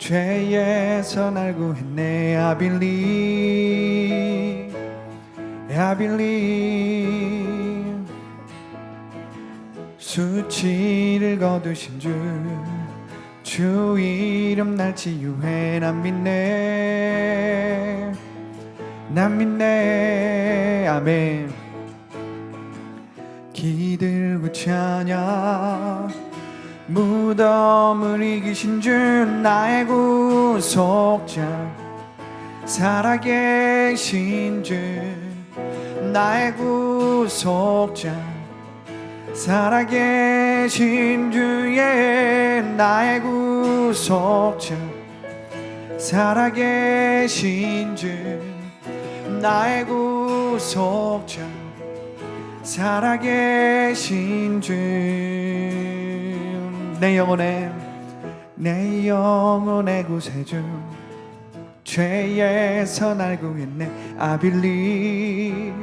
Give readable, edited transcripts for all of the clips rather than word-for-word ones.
죄에서 날 구했네. I believe, I believe. 수치를 거두신 주 이름 날 치유해. 난 믿네, 난 믿네. 아멘. 기들고 찬양, 무덤을 이기신 주 나의 구속자, 살아계신 주 나의 구속자, 살아계신 주의 나의 구속자, 살아계신 주 나의 구속자, 살아계신 주. 내 영혼의 구세주, 죄에서 날 구했네. I believe,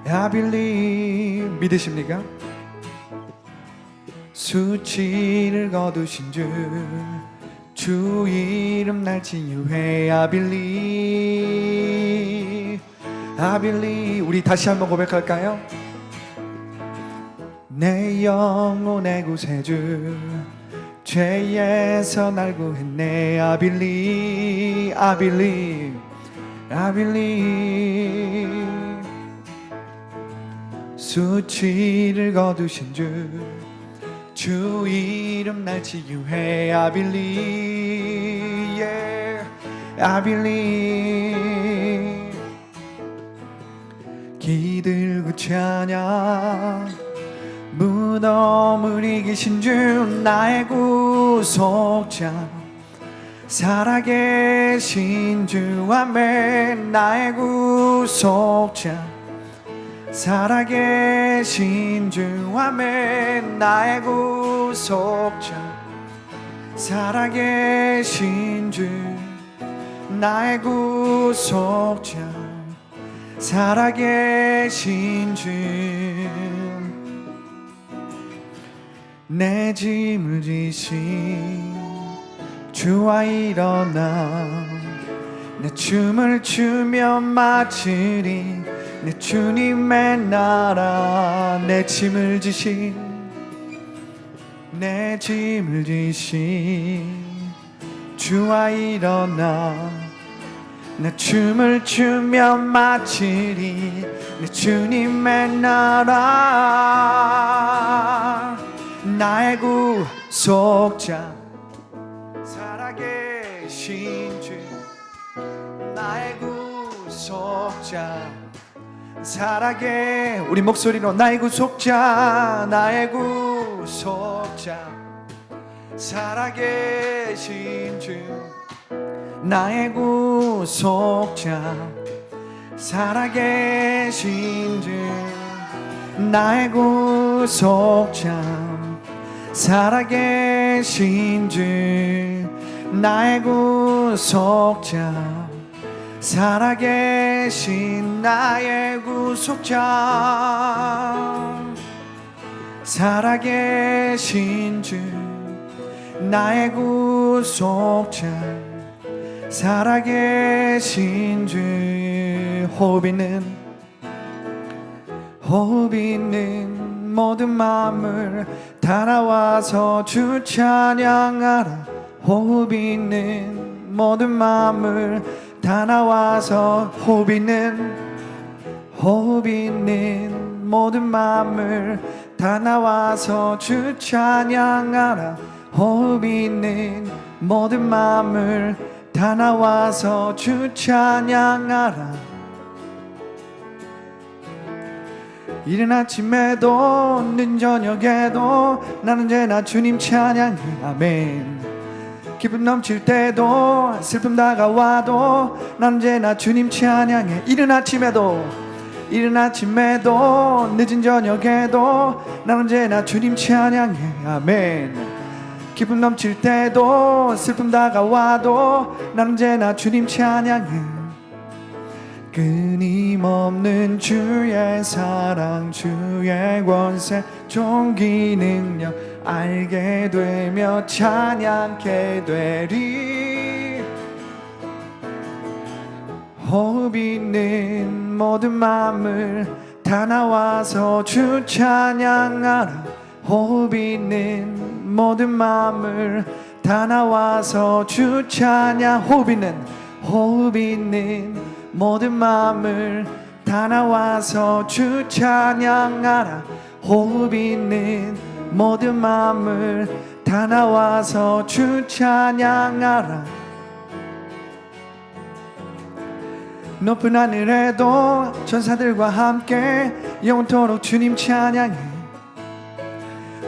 I believe. 믿으십니까? 수치를 거두신 주 이름 날 치유해. I believe, I believe. 우리 다시 한번 고백할까요? 내 영혼의 구세주, 죄에서 날 구했네. I believe, I believe, I believe. 수치를 거두신 주 이름 날 치유해. I believe, yeah, I believe. 기들고 찬양, 무덤을 이기신 주 나의 구속자, 살아계신 주. 아멘. 나의 구속자, 살아계신 주. 아멘. 나의 구속자, 살아계신 주. 나의 구속자, 살아계신 주. 내 짐을 지신 주와 일어나, 내 춤을 추며 마치리 내 주님의 나라. 내 짐을 지신 주와 일어나, 내 춤을 추며 마치리 내 주님의 나라. 나의 구속자, 살아계신 주. 나의 구속자, 우리 목소리로 나의 구속자, 나의 구속자, 살아계신 주. 나의 구속자, 살아계신 주. 나의 구속자, 살아계신 주. 나의 구속자, 살아계신 나의 구속자, 살아계신 주. 나의 구속자, 살아계신 주. 호흡 있는 모든 마음을 다 나와서 주 찬양하라. 호흡 있는 모든 마음을 다 나와서, 호흡 있는 모든 마음을 다 나와서 주 찬양하라. 호흡 있는 모든 마음을 다 나와서 주 찬양하라. 이른 아침에도 늦은 저녁에도 나는 언제나 주님 찬양해. 아멘. 기쁨 넘칠 때도 슬픔 다가와도 나는 언제나 주님 찬양해. 이른 아침에도 늦은 저녁에도 나는 언제나 주님 찬양해. 아멘. 기쁨 넘칠 때도 슬픔 다가와도 나는 언제나 주님 찬양해. 끊임없는 주의 사랑, 주의 권세, 종기 능력 알게 되며 찬양케 되리. 호흡 있는 모든 마음을 다 나와서 주 찬양하라. 호흡 있는 모든 마음을 다 나와서 주 찬양. 호흡 있는 모든 마음을 다 나와서 주 찬양하라. 호흡 있는 모든 마음을 다 나와서 주 찬양하라. 높은 하늘에도 천사들과 함께 영원토록 주님 찬양해.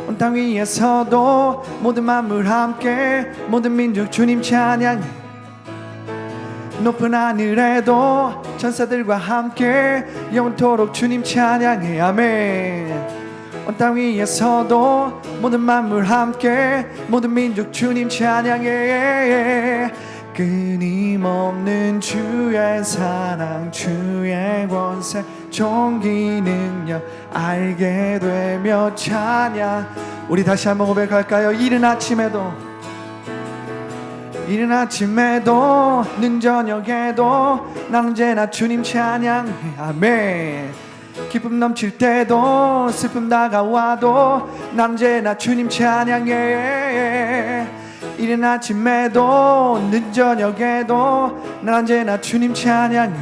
온 땅 위에서도 모든 만물 함께 모든 민족 주님 찬양해. 높은 하늘에도 천사들과 함께 영원토록 주님 찬양해. 아멘. 온 땅 위에서도 모든 만물 함께 모든 민족 주님 찬양해. 끊임없는 주의 사랑 주의 권세 존귀 능력 알게 되며 찬양. 우리 다시 한번 고백할까요? 이른 아침에도 늦은 저녁에도 난 언제나 주님 찬양해. 아멘. 기쁨 넘칠 때도 슬픔 다가와도 난 언제나 주님 찬양해. 이른 아침에도 늦은 저녁에도 난 언제나 주님 찬양해.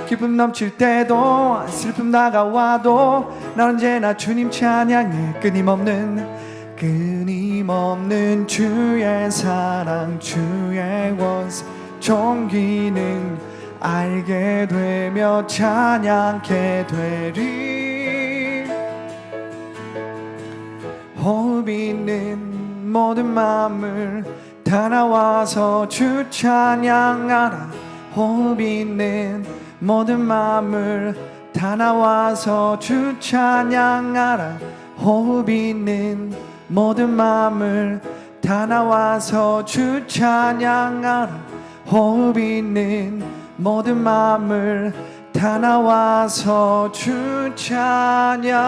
기쁨 넘칠 때도 슬픔 다가와도 난 언제나 주님 찬양해. 끊임없는 주의 사랑 주의 권세 존귀 능력 알게 되며 찬양케 되리. 호흡 있는 모든 마음을 다 나와서 주 찬양하라. 호흡 있는 모든 마음을 다 나와서 주 찬양하라. 호흡 있는 모든 마음을 다 나와서 주 찬양하라. 호흡 있는 모든 마음을 다 나와서 주 찬양하라.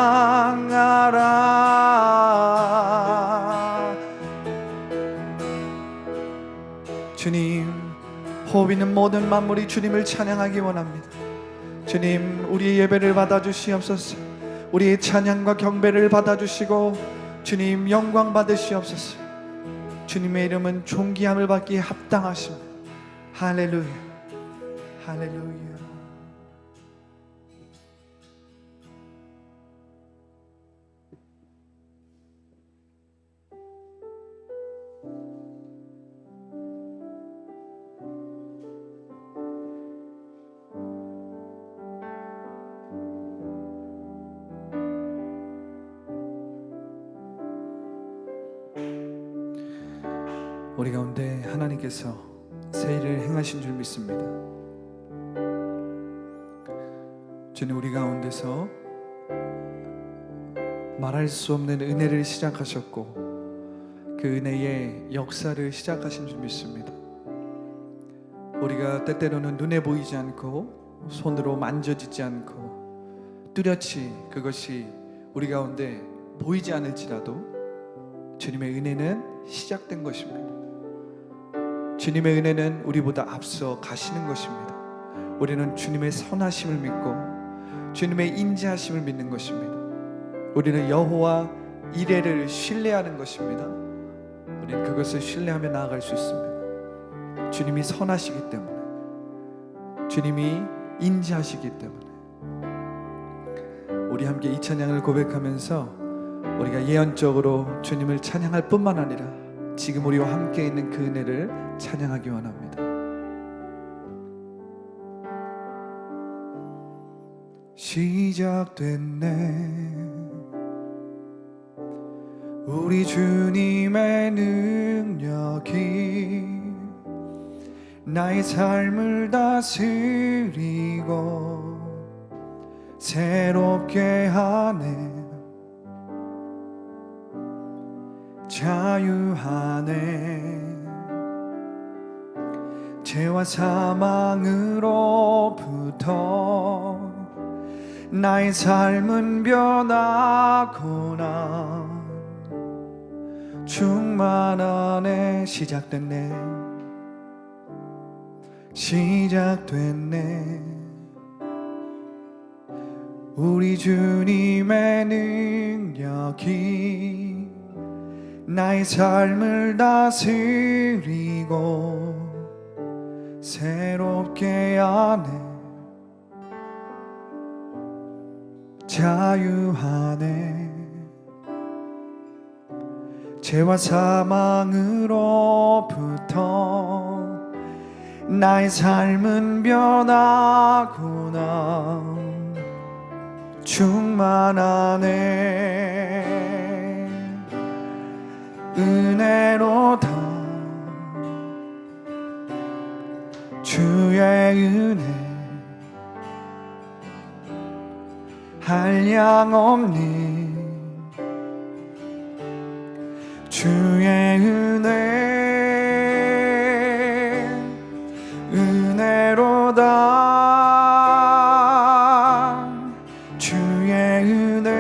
주님, 호흡 있는 모든 만물이 주님을 찬양하기 원합니다. 주님, 우리의 예배를 받아주시옵소서. 우리의 찬양과 경배를 받아주시고 주님 영광 받으시옵소서. 주님의 이름은 존귀함을 받기에 합당하십니다. 할렐루야, 할렐루야. 우리 가운데 하나님께서 새 일을 행하신 줄 믿습니다. 주님, 우리 가운데서 말할 수 없는 은혜를 시작하셨고 그 은혜의 역사를 시작하신 줄 믿습니다. 우리가 때때로는 눈에 보이지 않고 손으로 만져지지 않고 뚜렷이 그것이 우리 가운데 보이지 않을지라도 주님의 은혜는 시작된 것입니다. 주님의 은혜는 우리보다 앞서 가시는 것입니다. 우리는 주님의 선하심을 믿고 주님의 인자하심을 믿는 것입니다. 우리는 여호와 이레를 신뢰하는 것입니다. 우리는 그것을 신뢰하며 나아갈 수 있습니다. 주님이 선하시기 때문에, 주님이 인자하시기 때문에. 우리 함께 이 찬양을 고백하면서 우리가 예언적으로 주님을 찬양할 뿐만 아니라 지금 우리와 함께 있는 그 은혜를 찬양하기 원합니다. 시작됐네 우리 주님의 능력이 나의 삶을 다스리고 새롭게 하네. 자유하네. 죄와 사망으로부터 나의 삶은 변하구나. 충만하네. 시작됐네. 시작됐네. 우리 주님의 능력이 나의 삶을 다스리고 새롭게 하네. 자유하네. 죄와 사망으로부터 나의 삶은 변하구나. 충만하네. 은혜로다. 주의 은혜 한량없는 주의 은혜 은혜로다. 주의 은혜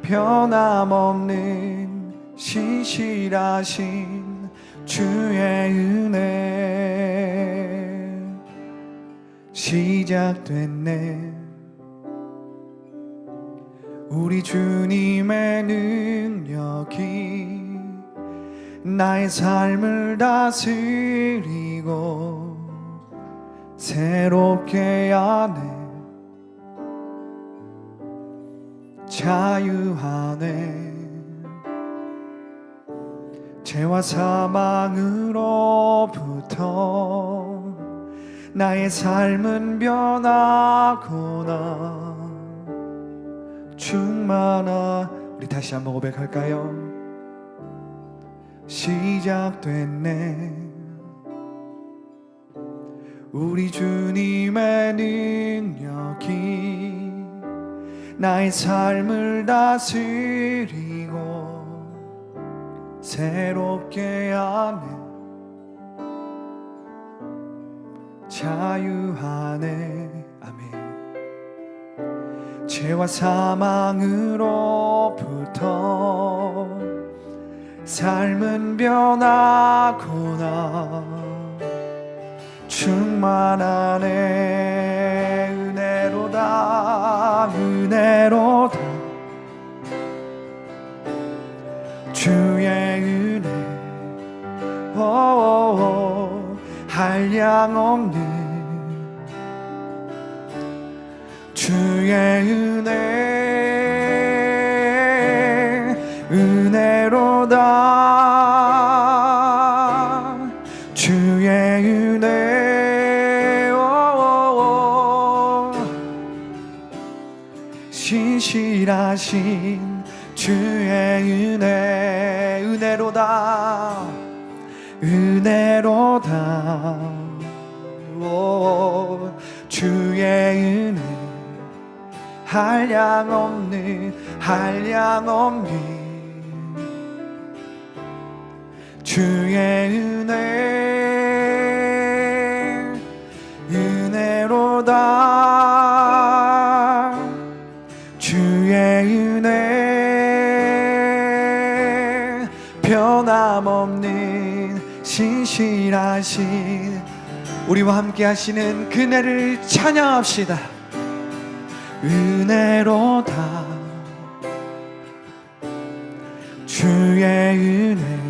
변함없는 신실하신 주의 은혜. 시작됐네. 우리 주님의 능력이 나의 삶을 다스리고 새롭게 하네. 자유하네. 죄와 사망으로부터 나의 삶은 변하구나. 충만하. 우리 다시 한번 고백할까요? 시작됐네. 우리 주님의 능력이 나의 삶을 다스리고 새롭게 하네. 자유하네. 아멘. 죄와 사망으로부터 삶은 변하구나. 충만하네. 은혜로다. 은혜로다. 주의 은혜 한량없는 주의 은혜 은혜로다. 주의 은혜 신실하신 주의 은혜 은혜로다. 은혜로다. 주의 은혜 한량없는 한량없는 주의 은혜 은혜로다. 주의 은혜 변함없는 신실하신 우리와 함께 하시는 그네를 찬양합시다. 은혜로다. 주의 은혜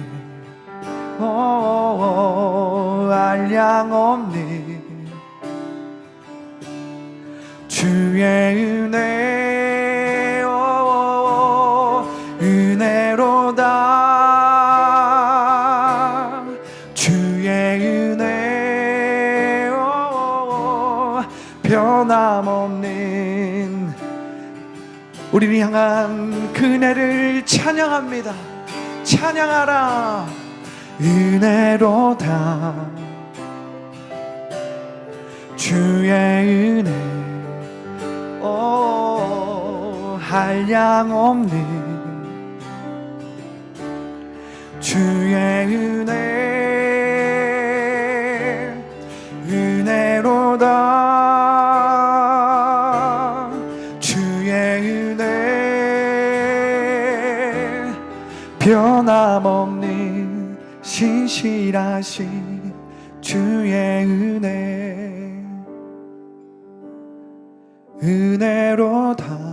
한량없는 주의 은혜 은혜로다. 주의 은혜 변함없는 우리를 향한 그네를 찬양합니다. 찬양하라. 은혜로다. 주의 은혜 한량없는 주의 은혜 은혜로다. 주의 은혜 변함없는 신실하신 주의 은혜로다.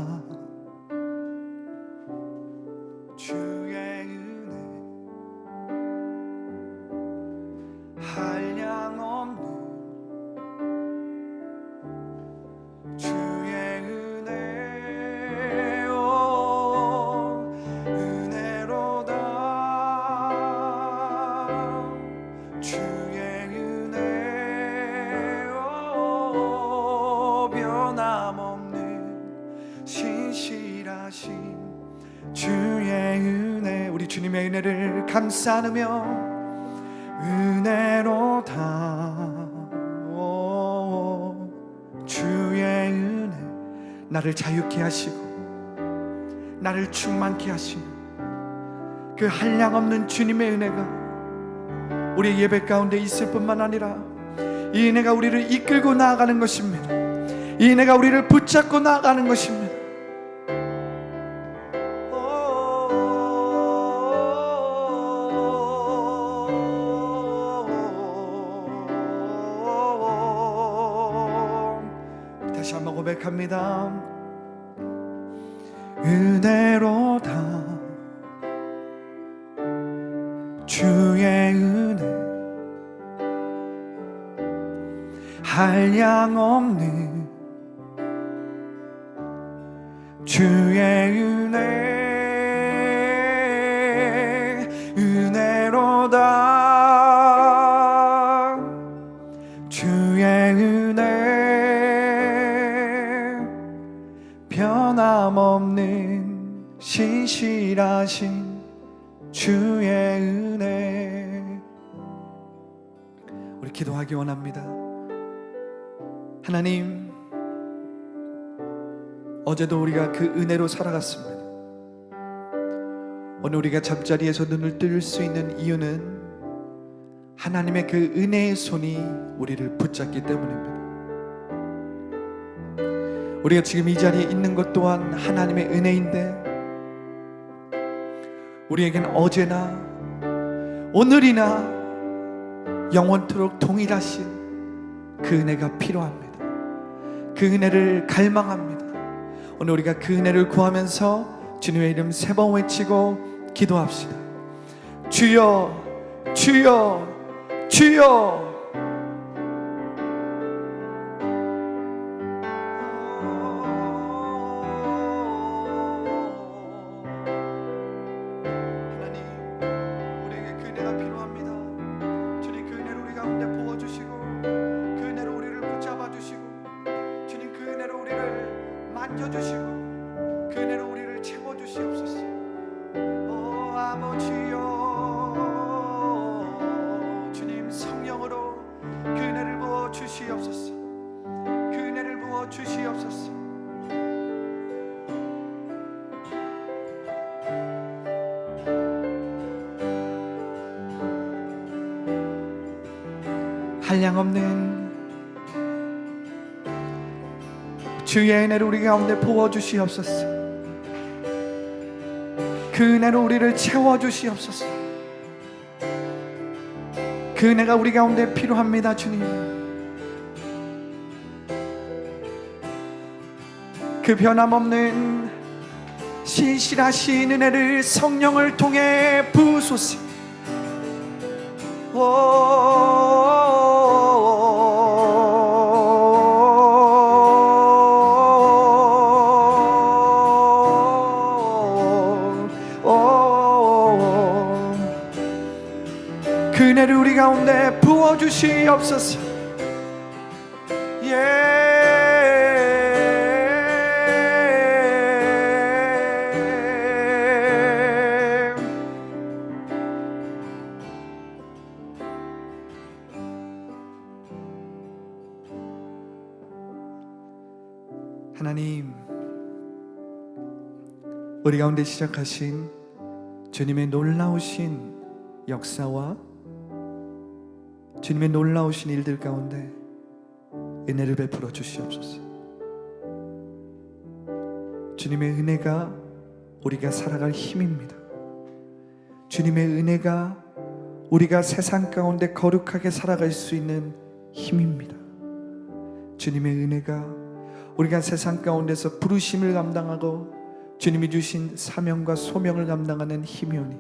주의 은혜 한량없는 주의 은혜 은혜로다. 주의 은혜 변함없는 신실하신 주의 은혜. 우리 주님의 은혜를 감싸 안으며 은혜로다. 주의 은혜 나를 자유케 하시고 나를 충만케 하시는 그 한량없는 주님의 은혜가 우리 예배 가운데 있을 뿐만 아니라 이 은혜가 우리를 이끌고 나아가는 것입니다. 이 은혜가 우리를 붙잡고 나아가는 것입니다. 다시 한번 고백합니다. 은혜로다. 주의 은혜 한량없는 주의 은혜 은혜로다. 주의 은혜 변함없는 신실하신 주의 은혜. 우리 기도하기 원합니다. 하나님, 어제도 우리가 그 은혜로 살아갔습니다. 오늘 우리가 잠자리에서 눈을 뜰 수 있는 이유는 하나님의 그 은혜의 손이 우리를 붙잡기 때문입니다. 우리가 지금 이 자리에 있는 것 또한 하나님의 은혜인데, 우리에겐 어제나 오늘이나 영원토록 동일하신 그 은혜가 필요합니다. 그 은혜를 갈망합니다. 오늘 우리가 그 은혜를 구하면서 주님의 이름 3번 외치고 기도합시다. 주여, 주여, 주여. 하나님, 우리에게 그 은혜가 필요합니다. 주님, 그 은혜를 우리 가운데 부어주시고 그 은혜로 우리를 붙잡아주시고 주님, 그 은혜로 우리를 만져주시고 그 은혜로 우리를 채워주시옵소서. 오 아버지여, 주님 성령으로 그 은혜를 부어주시옵소서. 그 은혜를 부어주시옵소서. 한량없는 주의 은혜를 우리 가운데 부어주시옵소서. 그 은혜로 우리를 채워주시옵소서. 그 은혜가 우리 가운데 필요합니다. 주님, 그 변함없는 신실하신 은혜를 성령을 통해 부으소서. 그 은혜를 우리 가운데 부어주시옵소서. 하나님, 우리 가운데 시작하신 주님의 놀라우신 역사와 주님의 놀라우신 일들 가운데 은혜를 베풀어 주시옵소서. 주님의 은혜가 우리가 살아갈 힘입니다. 주님의 은혜가 우리가 세상 가운데 거룩하게 살아갈 수 있는 힘입니다. 주님의 은혜가 우리가 세상 가운데서 부르심을 감당하고 주님이 주신 사명과 소명을 감당하는 힘이 오니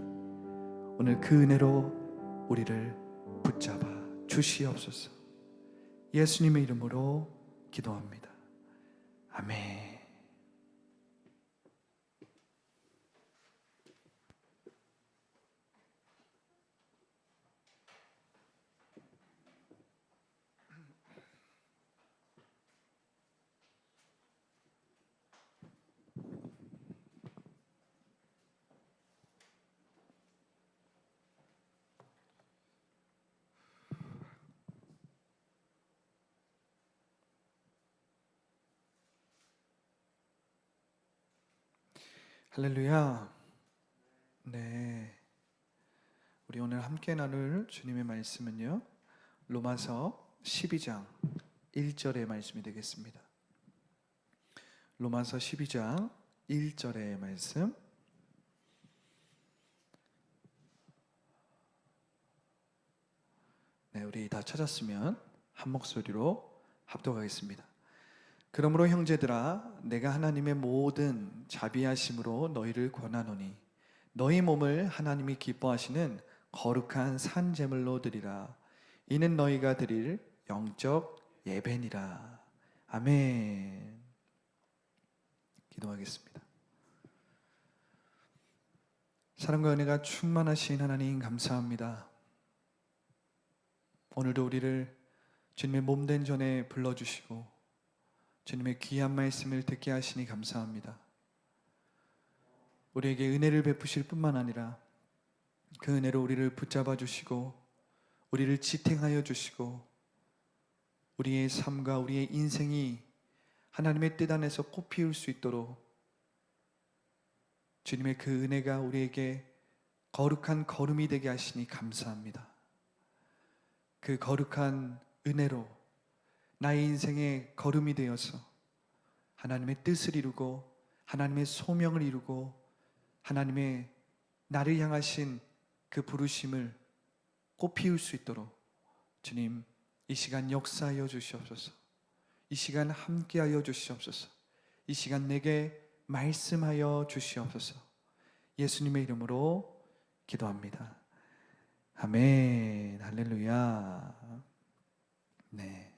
오늘 그 은혜로 우리를 붙잡아 주시옵소서. 예수님의 이름으로 기도합니다. 아멘. 할렐루야. 네, 우리 오늘 함께 나눌 주님의 말씀은요, 로마서 12장 1절의 말씀이 되겠습니다. 로마서 12장 1절의 말씀. 네, 우리 다 찾았으면 한 목소리로 합독하겠습니다. 그러므로 형제들아, 내가 하나님의 모든 자비하심으로 너희를 권하노니 너희 몸을 하나님이 기뻐하시는 거룩한 산 제물로 드리라. 이는 너희가 드릴 영적 예배니라. 아멘. 기도하겠습니다. 사랑과 은혜가 충만하신 하나님 감사합니다. 오늘도 우리를 주님의 몸된 전에 불러주시고 주님의 귀한 말씀을 듣게 하시니 감사합니다. 우리에게 은혜를 베푸실 뿐만 아니라 그 은혜로 우리를 붙잡아 주시고 우리를 지탱하여 주시고 우리의 삶과 우리의 인생이 하나님의 뜻 안에서 꽃피울 수 있도록 주님의 그 은혜가 우리에게 거룩한 걸음이 되게 하시니 감사합니다. 그 거룩한 은혜로 나의 인생의 걸음이 되어서 하나님의 뜻을 이루고 하나님의 소명을 이루고 하나님의 나를 향하신 그 부르심을 꽃피울 수 있도록 주님 이 시간 역사하여 주시옵소서. 이 시간 함께하여 주시옵소서. 이 시간 내게 말씀하여 주시옵소서. 예수님의 이름으로 기도합니다. 아멘. 할렐루야. 네.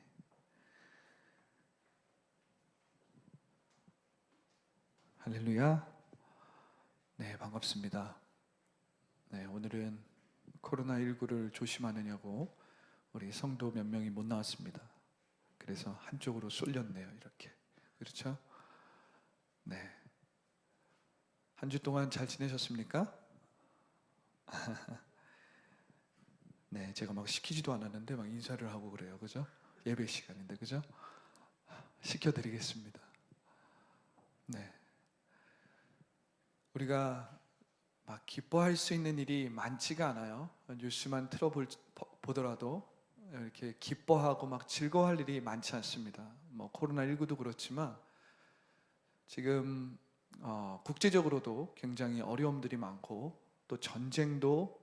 할렐루야. 네, 반갑습니다. 네, 오늘은 코로나19를 조심하느냐고 우리 성도 몇 명이 못 나왔습니다. 그래서 한쪽으로 쏠렸네요, 이렇게. 그렇죠? 네. 한 주 동안 잘 지내셨습니까? 네, 제가 막 시키지도 않았는데 막 인사를 하고 그래요, 그죠? 예배 시간인데, 그죠? 시켜드리겠습니다. 네. 우리가 막 기뻐할 수 있는 일이 많지가 않아요. 뉴스만 틀어보더라도 이렇게 기뻐하고 막 즐거워할 일이 많지 않습니다. 뭐 코로나19도 그렇지만 지금 국제적으로도 굉장히 어려움들이 많고 또 전쟁도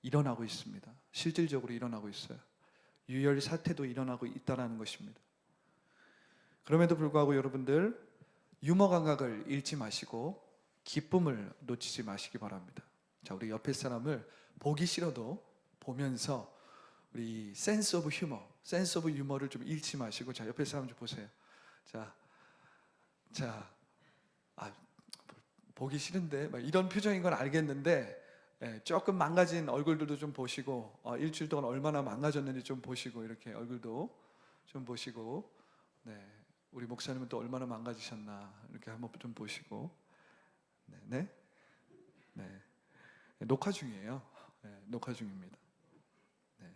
일어나고 있습니다. 실질적으로 일어나고 있어요. 유혈 사태도 일어나고 있다는 것입니다. 그럼에도 불구하고 여러분들 유머 감각을 잃지 마시고 기쁨을 놓치지 마시기 바랍니다. 자, 우리 옆에 사람을 보기 싫어도 보면서 우리 센스 오브 유머를 좀 잃지 마시고, 자, 옆에 사람 좀 보세요. 보기 싫은데 막 이런 표정인 건 알겠는데 조금 망가진 얼굴들도 좀 보시고 일주일 동안 얼마나 망가졌는지 좀 보시고 이렇게 얼굴도 좀 보시고, 네, 우리 목사님은 또 얼마나 망가지셨나 이렇게 한번 좀 보시고, 네. 녹화 중이에요. 네, 녹화 중입니다. 네.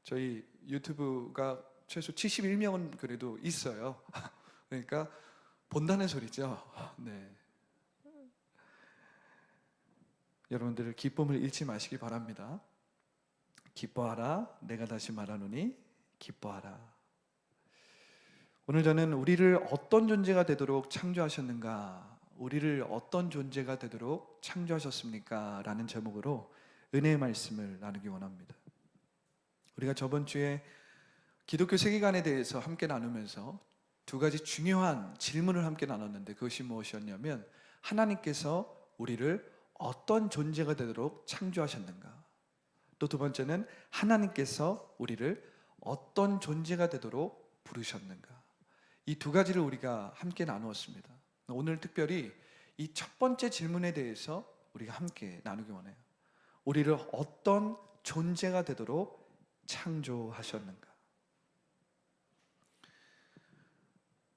저희 유튜브가 최소 71명은 그래도 있어요. 그러니까 본다는 소리죠. 네. 여러분들 기쁨을 잃지 마시기 바랍니다. 기뻐하라, 내가 다시 말하노니 기뻐하라. 오늘 저는 우리를 어떤 존재가 되도록 창조하셨는가, 우리를 어떤 존재가 되도록 창조하셨습니까? 라는 제목으로 은혜의 말씀을 나누기 원합니다. 우리가 저번 주에 기독교 세계관에 대해서 함께 나누면서 두 가지 중요한 질문을 함께 나눴는데, 그것이 무엇이었냐면 하나님께서 우리를 어떤 존재가 되도록 창조하셨는가, 또 두 번째는 하나님께서 우리를 어떤 존재가 되도록 부르셨는가. 이 두 가지를 우리가 함께 나누었습니다. 오늘 특별히 이 첫 번째 질문에 대해서 우리가 함께 나누기 원해요. 우리를 어떤 존재가 되도록 창조하셨는가.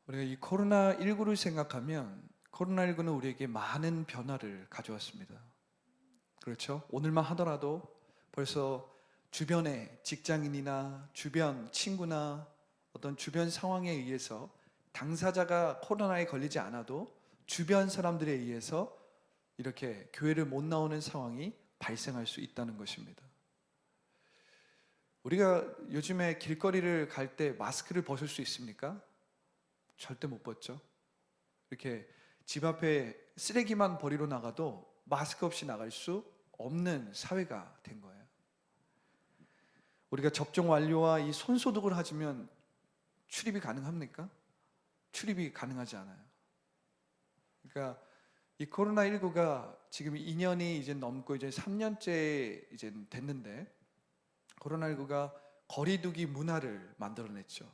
우리가 이 코로나19를 생각하면 코로나19는 우리에게 많은 변화를 가져왔습니다. 그렇죠? 오늘만 하더라도 벌써 주변의 직장인이나 주변 친구나 어떤 주변 상황에 의해서 당사자가 코로나에 걸리지 않아도 주변 사람들에 의해서 이렇게 교회를 못 나오는 상황이 발생할 수 있다는 것입니다. 우리가 요즘에 길거리를 갈 때 마스크를 벗을 수 있습니까? 절대 못 벗죠. 이렇게 집 앞에 쓰레기만 버리러 나가도 마스크 없이 나갈 수 없는 사회가 된 거예요. 우리가 접종 완료와 이 손소독을 하시면 출입이 가능합니까? 출입이 가능하지 않아요. 그러니까 이 코로나19가 지금 2년이 이제 넘고 이제 3년째 이제 됐는데, 코로나19가 거리두기 문화를 만들어냈죠.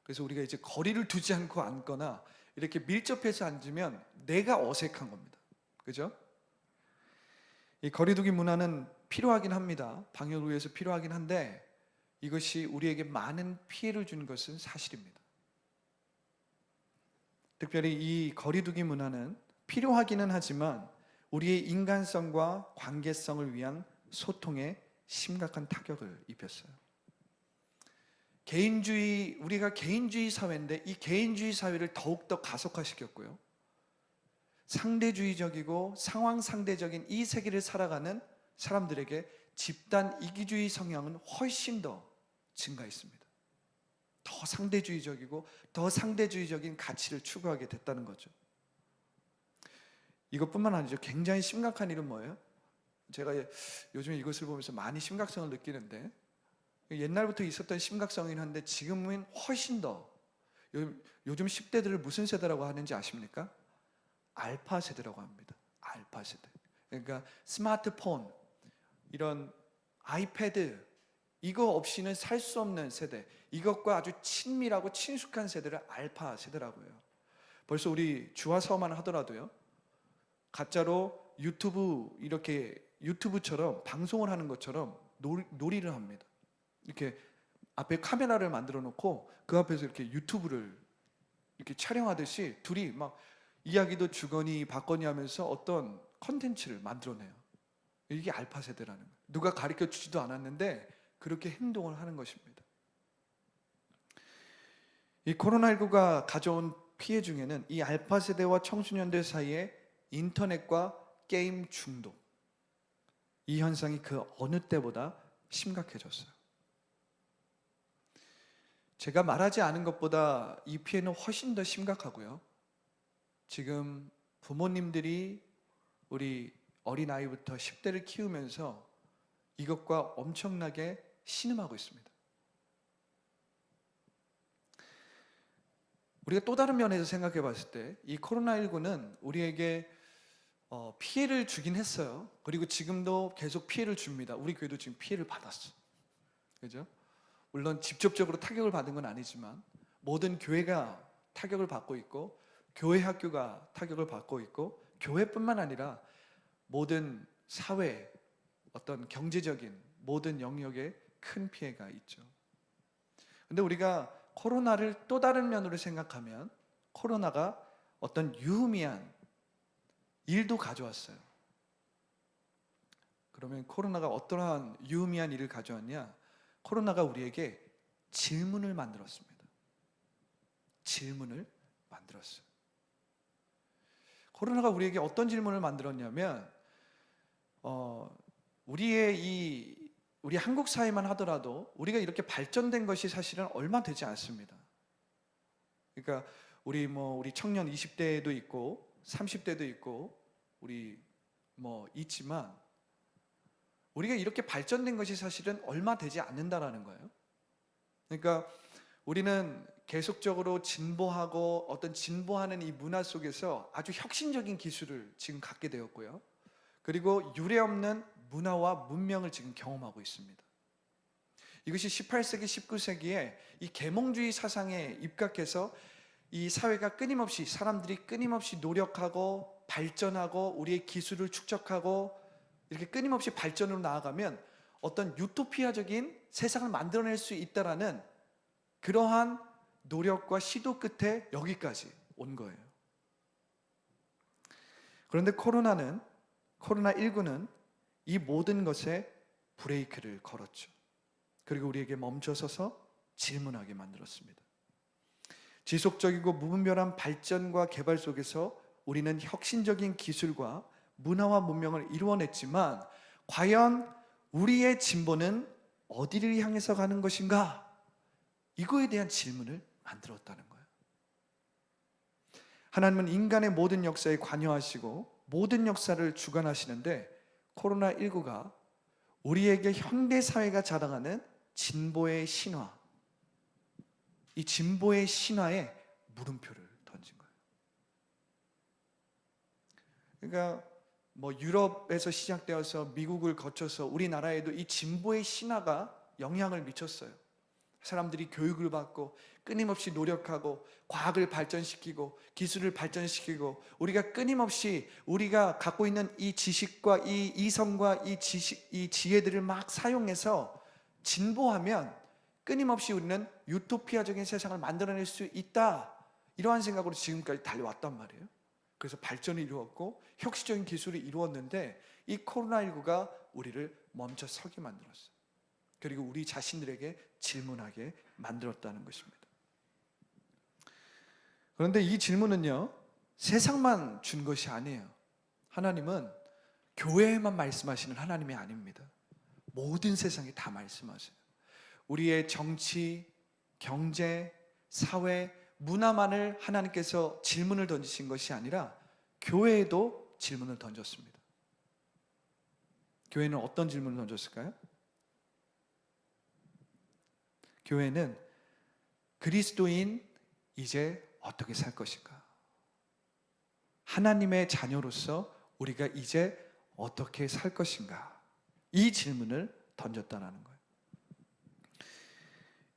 그래서 우리가 이제 거리를 두지 않고 앉거나 이렇게 밀접해서 앉으면 내가 어색한 겁니다. 그죠? 이 거리두기 문화는 필요하긴 합니다. 방역을 위해서 필요하긴 한데 이것이 우리에게 많은 피해를 준 것은 사실입니다. 특별히 이 거리두기 문화는 필요하기는 하지만 우리의 인간성과 관계성을 위한 소통에 심각한 타격을 입혔어요. 개인주의, 우리가 개인주의 사회인데 이 개인주의 사회를 더욱더 가속화시켰고요. 상대주의적이고 상황 상대적인 이 세계를 살아가는 사람들에게 집단 이기주의 성향은 훨씬 더 증가했습니다. 더 상대주의적이고 더 상대주의적인 가치를 추구하게 됐다는 거죠. 이것뿐만 아니죠. 굉장히 심각한 일은 뭐예요? 제가 요즘에 이것을 보면서 많이 심각성을 느끼는데, 옛날부터 있었던 심각성이긴 한데 지금은 훨씬 더, 요즘 10대들을 무슨 세대라고 하는지 아십니까? 알파 세대라고 합니다. 알파 세대. 그러니까 스마트폰, 이런 아이패드, 이거 없이는 살 수 없는 세대, 이것과 아주 친밀하고 친숙한 세대를 알파 세대라고 해요. 벌써 우리 주화서만 하더라도요, 가짜로 유튜브, 이렇게 유튜브처럼 방송을 하는 것처럼 놀이를 합니다. 이렇게 앞에 카메라를 만들어 놓고 그 앞에서 이렇게 유튜브를 이렇게 촬영하듯이 둘이 막 이야기도 주거니 받거니 하면서 어떤 컨텐츠를 만들어내요. 이게 알파 세대라는 거예요. 누가 가르쳐 주지도 않았는데 그렇게 행동을 하는 것입니다. 이 코로나19가 가져온 피해 중에는 이 알파 세대와 청소년들 사이에 인터넷과 게임 중독, 이 현상이 그 어느 때보다 심각해졌어요. 제가 말하지 않은 것보다 이 피해는 훨씬 더 심각하고요. 지금 부모님들이 우리 어린아이부터 10대를 키우면서 이것과 엄청나게 신음하고 있습니다. 우리가 또 다른 면에서 생각해 봤을 때 이 코로나19는 우리에게 피해를 주긴 했어요. 그리고 지금도 계속 피해를 줍니다. 우리 교회도 지금 피해를 받았어. 그죠? 물론 직접적으로 타격을 받은 건 아니지만 모든 교회가 타격을 받고 있고, 교회 학교가 타격을 받고 있고, 교회뿐만 아니라 모든 사회, 어떤 경제적인 모든 영역에 큰 피해가 있죠. 근데 우리가 코로나를 또 다른 면으로 생각하면 코로나가 어떤 유의미한 일도 가져왔어요. 그러면 코로나가 어떠한 유의미한 일을 가져왔냐? 코로나가 우리에게 질문을 만들었습니다. 질문을 만들었어요. 코로나가 우리에게 어떤 질문을 만들었냐면, 우리 한국 사회만 하더라도 우리가 이렇게 발전된 것이 사실은 얼마 되지 않습니다. 그러니까 우리 청년 20대도 있고 30대도 있고 우리 있지만, 우리가 이렇게 발전된 것이 사실은 얼마 되지 않는다라는 거예요. 그러니까 우리는 계속적으로 진보하고 어떤 진보하는 이 문화 속에서 아주 혁신적인 기술을 지금 갖게 되었고요. 그리고 유례없는 문화와 문명을 지금 경험하고 있습니다. 이것이 18세기, 19세기에 이 계몽주의 사상에 입각해서 이 사회가 끊임없이, 사람들이 끊임없이 노력하고 발전하고 우리의 기술을 축적하고 이렇게 끊임없이 발전으로 나아가면 어떤 유토피아적인 세상을 만들어낼 수 있다라는 그러한 노력과 시도 끝에 여기까지 온 거예요. 그런데 코로나19는 이 모든 것에 브레이크를 걸었죠. 그리고 우리에게 멈춰서서 질문하게 만들었습니다. 지속적이고 무분별한 발전과 개발 속에서 우리는 혁신적인 기술과 문화와 문명을 이루어냈지만 과연 우리의 진보는 어디를 향해서 가는 것인가? 이거에 대한 질문을 만들었다는 거예요. 하나님은 인간의 모든 역사에 관여하시고 모든 역사를 주관하시는데 코로나19가 우리에게 현대사회가 자랑하는 진보의 신화, 이 진보의 신화에 물음표를 던진 거예요. 그러니까 유럽에서 시작되어서 미국을 거쳐서 우리나라에도 이 진보의 신화가 영향을 미쳤어요. 사람들이 교육을 받고 끊임없이 노력하고 과학을 발전시키고 기술을 발전시키고 우리가 끊임없이 우리가 갖고 있는 이 지식과 이 이성과 이 지혜들을 막 사용해서 진보하면 끊임없이 우리는 유토피아적인 세상을 만들어낼 수 있다, 이러한 생각으로 지금까지 달려왔단 말이에요. 그래서 발전을 이루었고 혁신적인 기술을 이루었는데 이 코로나19가 우리를 멈춰 서게 만들었어요. 그리고 우리 자신들에게 질문하게 만들었다는 것입니다. 그런데 이 질문은요, 세상만 준 것이 아니에요. 하나님은 교회에만 말씀하시는 하나님이 아닙니다. 모든 세상에 다 말씀하세요. 우리의 정치, 경제, 사회, 문화만을 하나님께서 질문을 던지신 것이 아니라 교회에도 질문을 던졌습니다. 교회는 어떤 질문을 던졌을까요? 교회는 그리스도인 이제 어떻게 살 것인가? 하나님의 자녀로서 우리가 이제 어떻게 살 것인가? 이 질문을 던졌다는 거예요.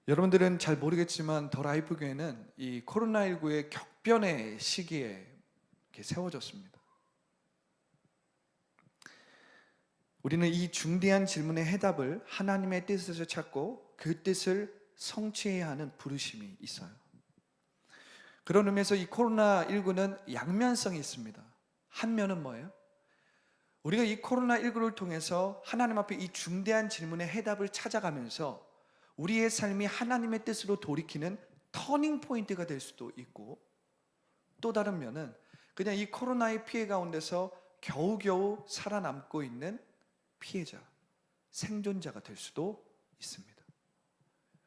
여러분들은 잘 모르겠지만 더 라이프 교회는 이 코로나19의 격변의 시기에 이렇게 세워졌습니다. 우리는 이 중대한 질문의 해답을 하나님의 뜻에서 찾고 그 뜻을 성취해야 하는 부르심이 있어요. 그런 의미에서 이 코로나19는 양면성이 있습니다. 한 면은 뭐예요? 우리가 이 코로나19를 통해서 하나님 앞에 이 중대한 질문의 해답을 찾아가면서 우리의 삶이 하나님의 뜻으로 돌이키는 터닝 포인트가 될 수도 있고, 또 다른 면은 그냥 이 코로나의 피해 가운데서 겨우겨우 살아남고 있는 피해자, 생존자가 될 수도 있습니다.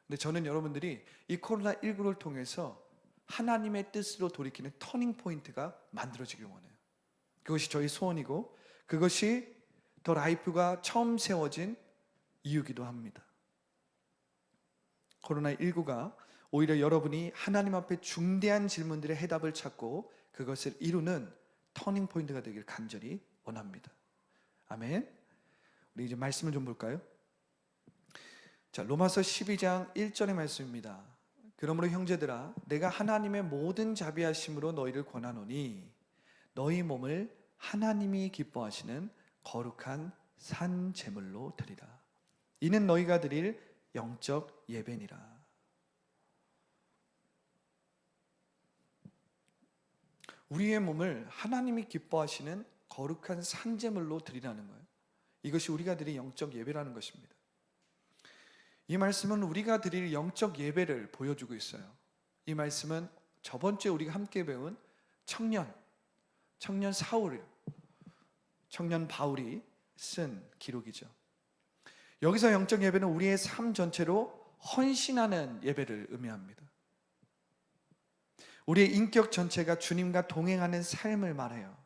근데 저는 여러분들이 이 코로나19를 통해서 하나님의 뜻으로 돌이키는 터닝 포인트가 만들어지길 원해요. 그것이 저희 소원이고 그것이 더 라이프가 처음 세워진 이유기도 합니다. 코로나19가 오히려 여러분이 하나님 앞에 중대한 질문들의 해답을 찾고 그것을 이루는 터닝 포인트가 되길 간절히 원합니다. 아멘. 우리 이제 말씀을 좀 볼까요? 자, 로마서 12장 1절의 말씀입니다. 그러므로 형제들아, 내가 하나님의 모든 자비하심으로 너희를 권하노니 너희 몸을 하나님이 기뻐하시는 거룩한 산 제물로 드리라. 이는 너희가 드릴 영적 예배니라. 우리의 몸을 하나님이 기뻐하시는 거룩한 산 제물로 드리라는 거예요. 이것이 우리가 드릴 영적 예배라는 것입니다. 이 말씀은 우리가 드릴 영적 예배를 보여주고 있어요. 이 말씀은 저번 주에 우리가 함께 배운 청년 바울이 쓴 기록이죠. 여기서 영적 예배는 우리의 삶 전체로 헌신하는 예배를 의미합니다. 우리의 인격 전체가 주님과 동행하는 삶을 말해요.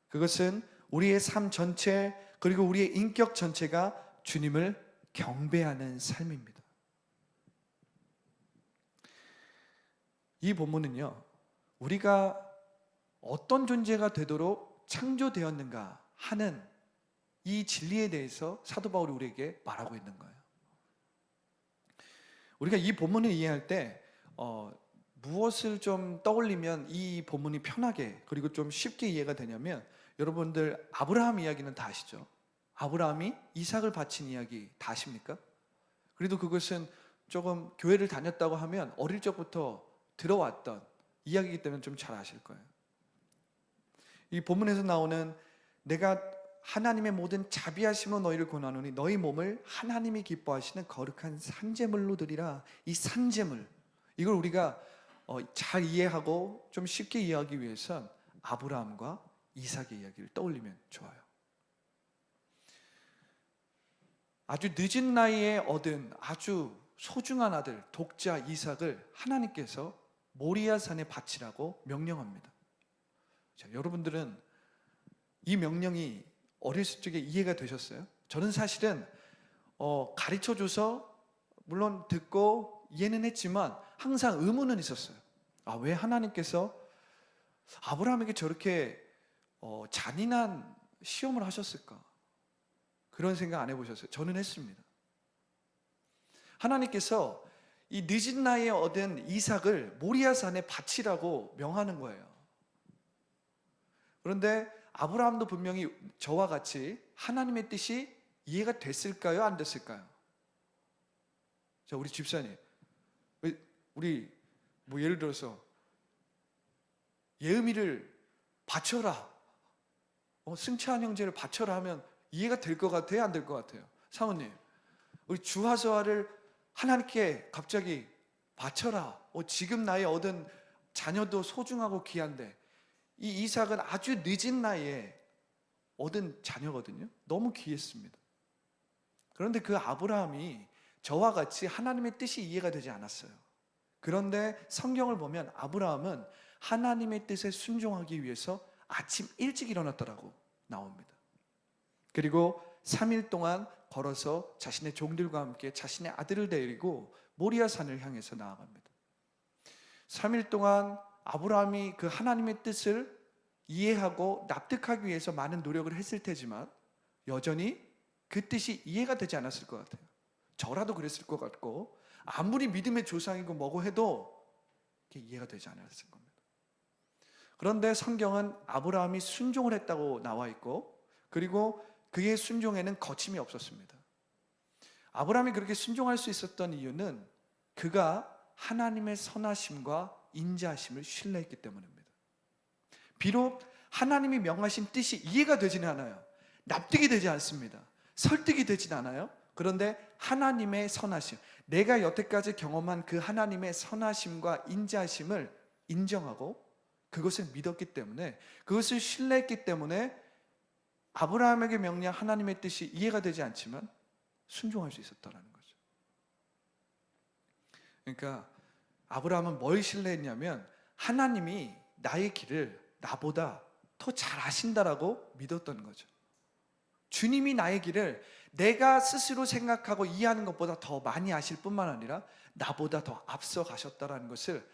그것은 우리의 삶 전체 그리고 우리의 인격 전체가 주님을 경배하는 삶입니다. 이 본문은요, 우리가 어떤 존재가 되도록 창조되었는가 하는 이 진리에 대해서 사도 바울이 우리에게 말하고 있는 거예요. 우리가 이 본문을 이해할 때 무엇을 좀 떠올리면 이 본문이 편하게 그리고 좀 쉽게 이해가 되냐면, 여러분들 아브라함 이야기는 다 아시죠? 아브라함이 이삭을 바친 이야기 다 아십니까? 그래도 그것은 조금 교회를 다녔다고 하면 어릴 적부터 들어왔던 이야기이기 때문에 좀 잘 아실 거예요. 이 본문에서 나오는 내가 하나님의 모든 자비하심으로 너희를 권하노니 너희 몸을 하나님이 기뻐하시는 거룩한 산제물로 드리라. 이 산제물, 이걸 우리가 잘 이해하고 좀 쉽게 이해하기 위해선 아브라함과 이삭의 이야기를 떠올리면 좋아요. 아주 늦은 나이에 얻은 아주 소중한 아들 독자 이삭을 하나님께서 모리아산에 바치라고 명령합니다. 자, 여러분들은 이 명령이 어렸을 적에 이해가 되셨어요? 저는 사실은 가르쳐줘서 물론 듣고 이해는 했지만 항상 의문은 있었어요. 왜 하나님께서 아브라함에게 저렇게 잔인한 시험을 하셨을까? 그런 생각 안 해보셨어요? 저는 했습니다. 하나님께서 이 늦은 나이에 얻은 이삭을 모리아산에 바치라고 명하는 거예요. 그런데 아브라함도 분명히 저와 같이 하나님의 뜻이 이해가 됐을까요? 안 됐을까요? 자, 우리 집사님, 우리 뭐 예를 들어서 예음이를 바쳐라, 승찬 형제를 바쳐라 하면 이해가 될 것 같아요? 안 될 것 같아요? 사모님, 우리 주하서아를 하나님께 갑자기 바쳐라. 지금 나이 얻은 자녀도 소중하고 귀한데, 이 이삭은 아주 늦은 나이에 얻은 자녀거든요. 너무 귀했습니다. 그런데 그 아브라함이 저와 같이 하나님의 뜻이 이해가 되지 않았어요. 그런데 성경을 보면 아브라함은 하나님의 뜻에 순종하기 위해서 아침 일찍 일어났다라고 나옵니다. 그리고 3일 동안 걸어서 자신의 종들과 함께 자신의 아들을 데리고 모리아산을 향해서 나아갑니다. 3일 동안 아브라함이 그 하나님의 뜻을 이해하고 납득하기 위해서 많은 노력을 했을 테지만 여전히 그 뜻이 이해가 되지 않았을 것 같아요. 저라도 그랬을 것 같고, 아무리 믿음의 조상이고 뭐고 해도 이해가 되지 않았을 겁니다. 그런데 성경은 아브라함이 순종을 했다고 나와 있고, 그리고 그의 순종에는 거침이 없었습니다. 아브라함이 그렇게 순종할 수 있었던 이유는 그가 하나님의 선하심과 인자하심을 신뢰했기 때문입니다. 비록 하나님이 명하신 뜻이 이해가 되지는 않아요. 납득이 되지 않습니다. 설득이 되진 않아요. 그런데 하나님의 선하심, 내가 여태까지 경험한 그 하나님의 선하심과 인자하심을 인정하고 그것을 믿었기 때문에, 그것을 신뢰했기 때문에 아브라함에게 명령 하나님의 뜻이 이해가 되지 않지만 순종할 수 있었다는 거죠. 그러니까 아브라함은 뭘 신뢰했냐면 하나님이 나의 길을 나보다 더 잘 아신다라고 믿었던 거죠. 주님이 나의 길을 내가 스스로 생각하고 이해하는 것보다 더 많이 아실 뿐만 아니라 나보다 더 앞서 가셨다라는 것을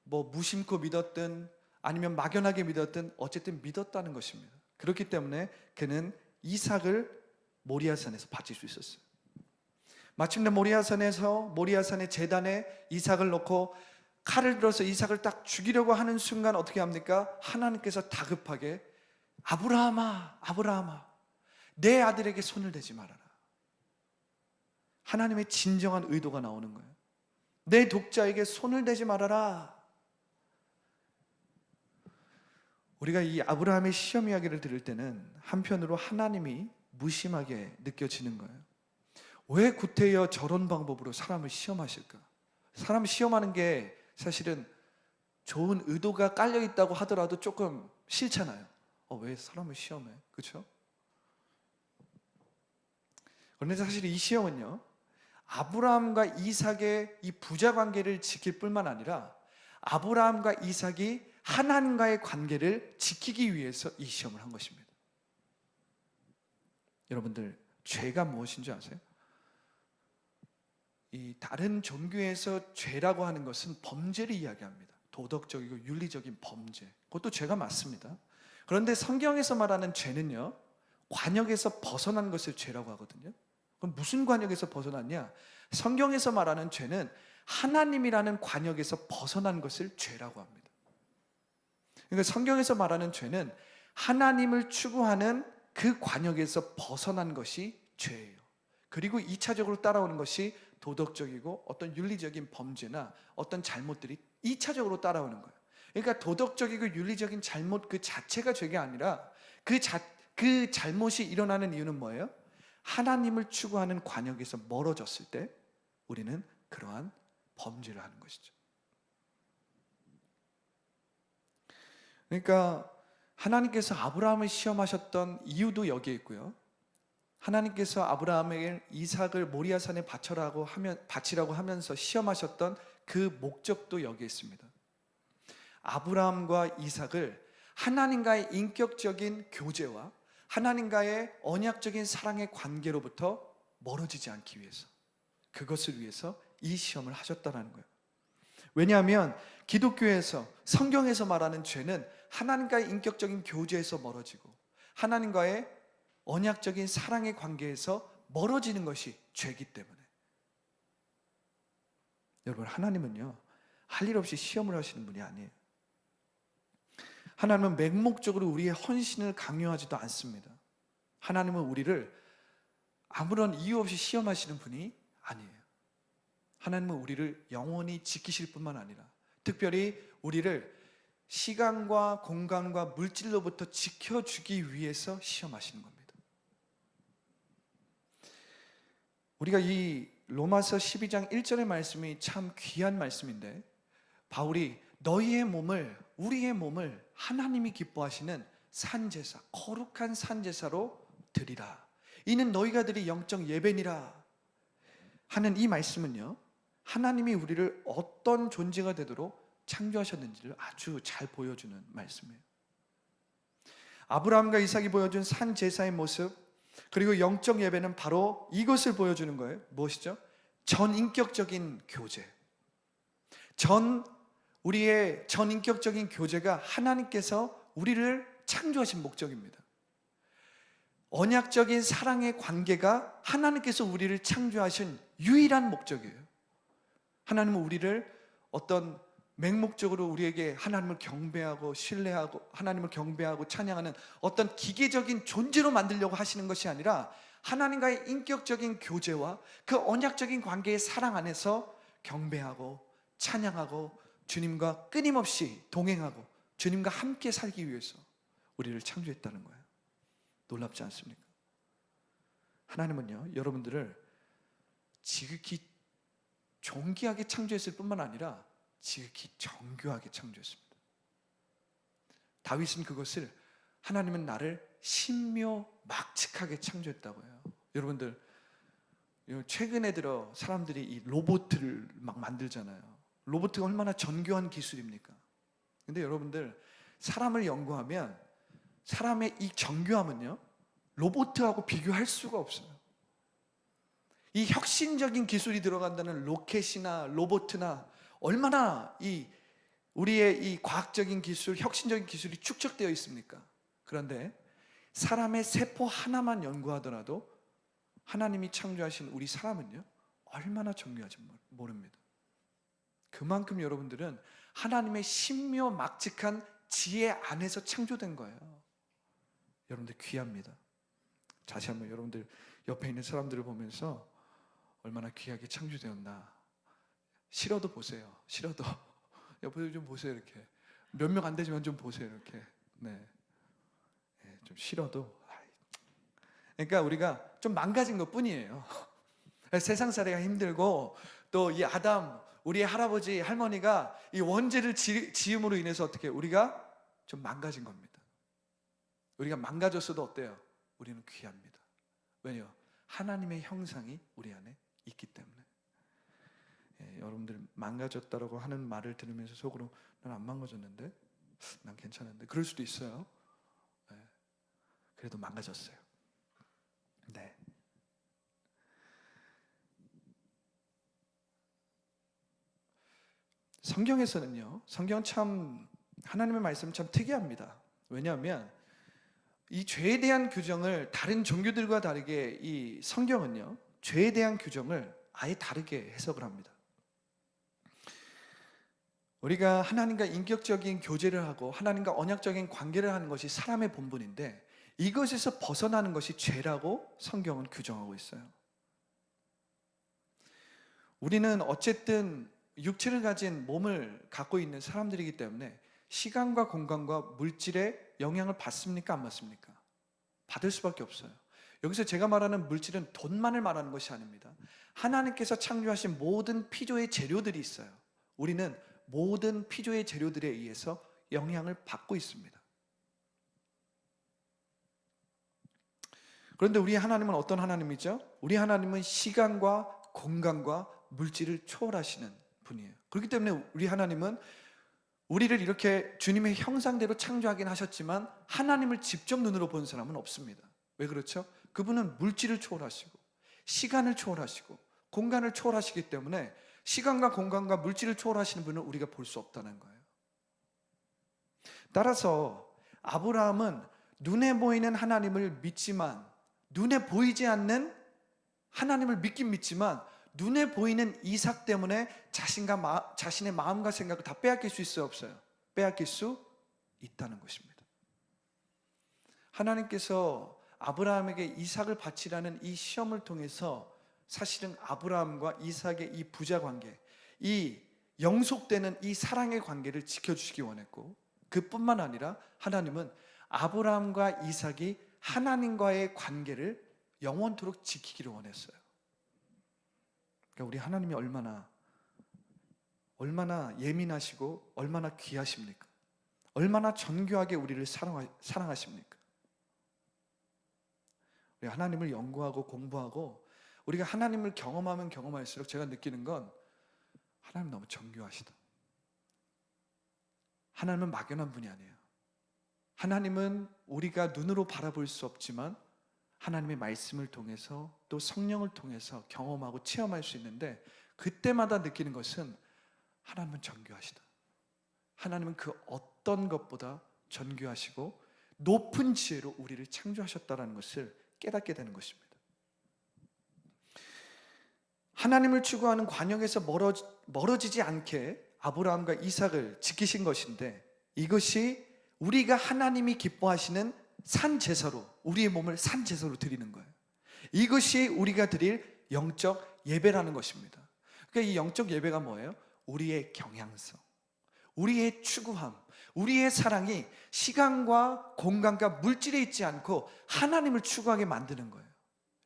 무심코 믿었든 아니면 막연하게 믿었든 어쨌든 믿었다는 것입니다. 그렇기 때문에 그는 이삭을 모리아산에서 바칠 수 있었어요. 마침내 모리아산의 제단에 이삭을 놓고 칼을 들어서 이삭을 딱 죽이려고 하는 순간 어떻게 합니까? 하나님께서 다급하게 아브라함아, 아브라함아, 내 아들에게 손을 대지 말아라. 하나님의 진정한 의도가 나오는 거예요. 내 독자에게 손을 대지 말아라. 우리가 이 아브라함의 시험 이야기를 들을 때는 한편으로 하나님이 무심하게 느껴지는 거예요. 왜 구태여 저런 방법으로 사람을 시험하실까? 사람 시험하는 게 사실은 좋은 의도가 깔려 있다고 하더라도 조금 싫잖아요. 왜 사람을 시험해? 그렇죠? 그런데 사실 이 시험은요, 아브라함과 이삭의 이 부자 관계를 지킬 뿐만 아니라 아브라함과 이삭이 하나님과의 관계를 지키기 위해서 이 시험을 한 것입니다. 여러분들, 죄가 무엇인지 아세요? 이 다른 종교에서 죄라고 하는 것은 범죄를 이야기합니다. 도덕적이고 윤리적인 범죄, 그것도 죄가 맞습니다. 그런데 성경에서 말하는 죄는요, 관역에서 벗어난 것을 죄라고 하거든요. 그럼 무슨 관역에서 벗어났냐? 성경에서 말하는 죄는 하나님이라는 관역에서 벗어난 것을 죄라고 합니다. 그러니까 성경에서 말하는 죄는 하나님을 추구하는 그 관역에서 벗어난 것이 죄예요. 그리고 2차적으로 따라오는 것이 도덕적이고 어떤 윤리적인 범죄나 어떤 잘못들이 2차적으로 따라오는 거예요. 그러니까 도덕적이고 윤리적인 잘못 그 자체가 죄가 아니라 그 잘못이 일어나는 이유는 뭐예요? 하나님을 추구하는 관역에서 멀어졌을 때 우리는 그러한 범죄를 하는 것이죠. 그러니까 하나님께서 아브라함을 시험하셨던 이유도 여기에 있고요. 하나님께서 아브라함에게 이삭을 모리아산에 바치라고 하면서 시험하셨던 그 목적도 여기에 있습니다. 아브라함과 이삭을 하나님과의 인격적인 교제와 하나님과의 언약적인 사랑의 관계로부터 멀어지지 않기 위해서, 그것을 위해서 이 시험을 하셨다는 거예요. 왜냐하면 기독교에서, 성경에서 말하는 죄는 하나님과의 인격적인 교제에서 멀어지고 하나님과의 언약적인 사랑의 관계에서 멀어지는 것이 죄이기 때문에. 여러분, 하나님은요, 할 일 없이 시험을 하시는 분이 아니에요. 하나님은 맹목적으로 우리의 헌신을 강요하지도 않습니다. 하나님은 우리를 아무런 이유 없이 시험하시는 분이 아니에요. 하나님은 우리를 영원히 지키실 뿐만 아니라 특별히 우리를 시간과 공간과 물질로부터 지켜주기 위해서 시험하시는 겁니다. 우리가 이 로마서 12장 1절의 말씀이 참 귀한 말씀인데, 바울이 너희의 몸을, 우리의 몸을 하나님이 기뻐하시는 산제사, 거룩한 산제사로 드리라. 이는 너희가 드릴 영적 예배니라 하는 이 말씀은요, 하나님이 우리를 어떤 존재가 되도록 창조하셨는지를 아주 잘 보여주는 말씀이에요. 아브라함과 이삭이 보여준 산제사의 모습, 그리고 영적 예배는 바로 이것을 보여주는 거예요. 무엇이죠? 전인격적인 교제. 우리의 전인격적인 교제가 하나님께서 우리를 창조하신 목적입니다. 언약적인 사랑의 관계가 하나님께서 우리를 창조하신 유일한 목적이에요. 하나님은 우리를 어떤 맹목적으로 우리에게 하나님을 경배하고 신뢰하고 하나님을 경배하고 찬양하는 어떤 기계적인 존재로 만들려고 하시는 것이 아니라 하나님과의 인격적인 교제와 그 언약적인 관계의 사랑 안에서 경배하고 찬양하고 주님과 끊임없이 동행하고 주님과 함께 살기 위해서 우리를 창조했다는 거예요. 놀랍지 않습니까? 하나님은요, 여러분들을 지극히 존귀하게 창조했을 뿐만 아니라 지극히 정교하게 창조했습니다. 다윗은 그것을, 하나님은 나를 신묘막측하게 창조했다고 해요. 여러분들, 최근에 들어 사람들이 이 로봇을 막 만들잖아요. 로봇가 얼마나 정교한 기술입니까? 근데 여러분들, 사람을 연구하면 사람의 이 정교함은요, 로봇하고 비교할 수가 없어요. 이 혁신적인 기술이 들어간다는 로켓이나 로봇이나 얼마나 우리의 이 과학적인 기술, 혁신적인 기술이 축적되어 있습니까? 그런데 사람의 세포 하나만 연구하더라도 하나님이 창조하신 우리 사람은요, 얼마나 정교한지 모릅니다. 그만큼 여러분들은 하나님의 신묘막측한 지혜 안에서 창조된 거예요. 여러분들 귀합니다. 다시 한번 여러분들 옆에 있는 사람들을 보면서 얼마나 귀하게 창조되었나, 싫어도 보세요. 싫어도 옆에 좀 보세요. 이렇게 몇 명 안 되지만 좀 보세요. 이렇게 좀 싫어도. 그러니까 우리가 좀 망가진 것 뿐이에요. 세상 살이가 힘들고 또 이 아담, 우리의 할아버지 할머니가 이 원죄를 지음으로 인해서 어떻게 우리가 좀 망가진 겁니다. 우리가 망가졌어도 어때요? 우리는 귀합니다. 왜요? 하나님의 형상이 우리 안에 있기 때문에. 여러분들 망가졌다라고 하는 말을 들으면서 속으로 난 안 망가졌는데, 난 괜찮은데, 그럴 수도 있어요. 그래도 망가졌어요. 네. 성경에서는요, 성경 참 하나님의 말씀 참 특이합니다. 왜냐하면 이 죄에 대한 규정을 다른 종교들과 다르게 이 성경은요, 죄에 대한 규정을 아예 다르게 해석을 합니다. 우리가 하나님과 인격적인 교제를 하고 하나님과 언약적인 관계를 하는 것이 사람의 본분인데, 이것에서 벗어나는 것이 죄라고 성경은 규정하고 있어요. 우리는 어쨌든 육체를 가진 몸을 갖고 있는 사람들이기 때문에 시간과 공간과 물질의 영향을 받습니까? 안 받습니까? 받을 수밖에 없어요. 여기서 제가 말하는 물질은 돈만을 말하는 것이 아닙니다. 하나님께서 창조하신 모든 피조의 재료들이 있어요. 우리는 모든 피조의 재료들에 의해서 영향을 받고 있습니다. 그런데 우리 하나님은 어떤 하나님이죠? 우리 하나님은 시간과 공간과 물질을 초월하시는 분이에요. 그렇기 때문에 우리 하나님은 우리를 이렇게 주님의 형상대로 창조하긴 하셨지만 하나님을 직접 눈으로 본 사람은 없습니다. 왜 그렇죠? 그분은 물질을 초월하시고 시간을 초월하시고 공간을 초월하시기 때문에 시간과 공간과 물질을 초월하시는 분은 우리가 볼 수 없다는 거예요. 따라서 아브라함은 눈에 보이는 하나님을 믿지만, 눈에 보이지 않는 하나님을 믿긴 믿지만 눈에 보이는 이삭 때문에 자신의 마음과 생각을 다 빼앗길 수 있어요, 없어요? 빼앗길 수 있다는 것입니다. 하나님께서 아브라함에게 이삭을 바치라는 이 시험을 통해서 사실은 아브라함과 이삭의 이 부자 관계, 이 영속되는 이 사랑의 관계를 지켜주시기 원했고, 그뿐만 아니라 하나님은 아브라함과 이삭이 하나님과의 관계를 영원토록 지키기를 원했어요. 그러니까 우리 하나님이 얼마나 예민하시고 얼마나 귀하십니까? 얼마나 정교하게 우리를 사랑하십니까? 우리 하나님을 연구하고 공부하고 우리가 하나님을 경험하면 경험할수록 제가 느끼는 건 하나님 너무 정교하시다. 하나님은 막연한 분이 아니에요. 하나님은 우리가 눈으로 바라볼 수 없지만 하나님의 말씀을 통해서 또 성령을 통해서 경험하고 체험할 수 있는데, 그때마다 느끼는 것은 하나님은 정교하시다. 하나님은 그 어떤 것보다 정교하시고 높은 지혜로 우리를 창조하셨다는 것을 깨닫게 되는 것입니다. 하나님을 추구하는 관역에서 멀어지지 않게 아브라함과 이삭을 지키신 것인데, 이것이 우리가 하나님이 기뻐하시는 산제사로, 우리의 몸을 산제사로 드리는 거예요. 이것이 우리가 드릴 영적 예배라는 것입니다. 그러니까 이 영적 예배가 뭐예요? 우리의 경향성, 우리의 추구함, 우리의 사랑이 시간과 공간과 물질에 있지 않고 하나님을 추구하게 만드는 거예요.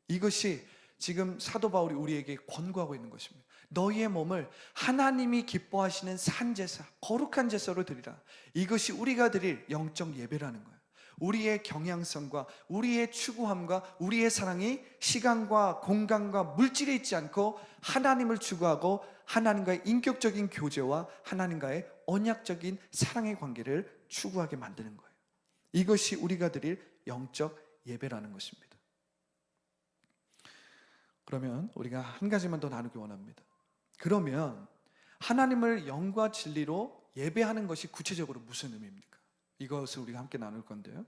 이것이 지금 사도 바울이 우리에게 권고하고 있는 것입니다. 너희의 몸을 하나님이 기뻐하시는 산제사, 거룩한 제사로 드리라. 이것이 우리가 드릴 영적 예배라는 거예요. 우리의 경향성과 우리의 추구함과 우리의 사랑이 시간과 공간과 물질에 있지 않고 하나님을 추구하고 하나님과의 인격적인 교제와 하나님과의 언약적인 사랑의 관계를 추구하게 만드는 거예요. 이것이 우리가 드릴 영적 예배라는 것입니다. 그러면 우리가 한 가지만 더 나누기 원합니다. 그러면 하나님을 영과 진리로 예배하는 것이 구체적으로 무슨 의미입니까? 이것을 우리가 함께 나눌 건데요,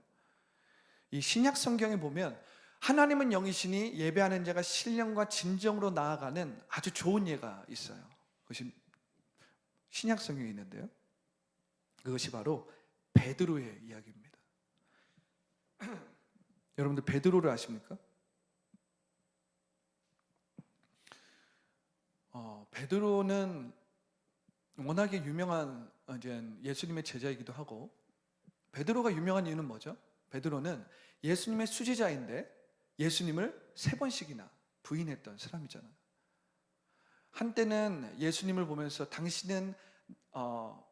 이 신약 성경에 보면 하나님은 영이시니 예배하는 자가 신령과 진정으로 나아가는 아주 좋은 예가 있어요. 그것이 신약 성경에 있는데요, 그것이 바로 베드로의 이야기입니다. 여러분들 베드로를 아십니까? 베드로는 워낙에 유명한 예수님의 제자이기도 하고, 베드로가 유명한 이유는 뭐죠? 베드로는 예수님의 수제자인데 예수님을 3번씩이나 부인했던 사람이잖아요. 한때는 예수님을 보면서 당신은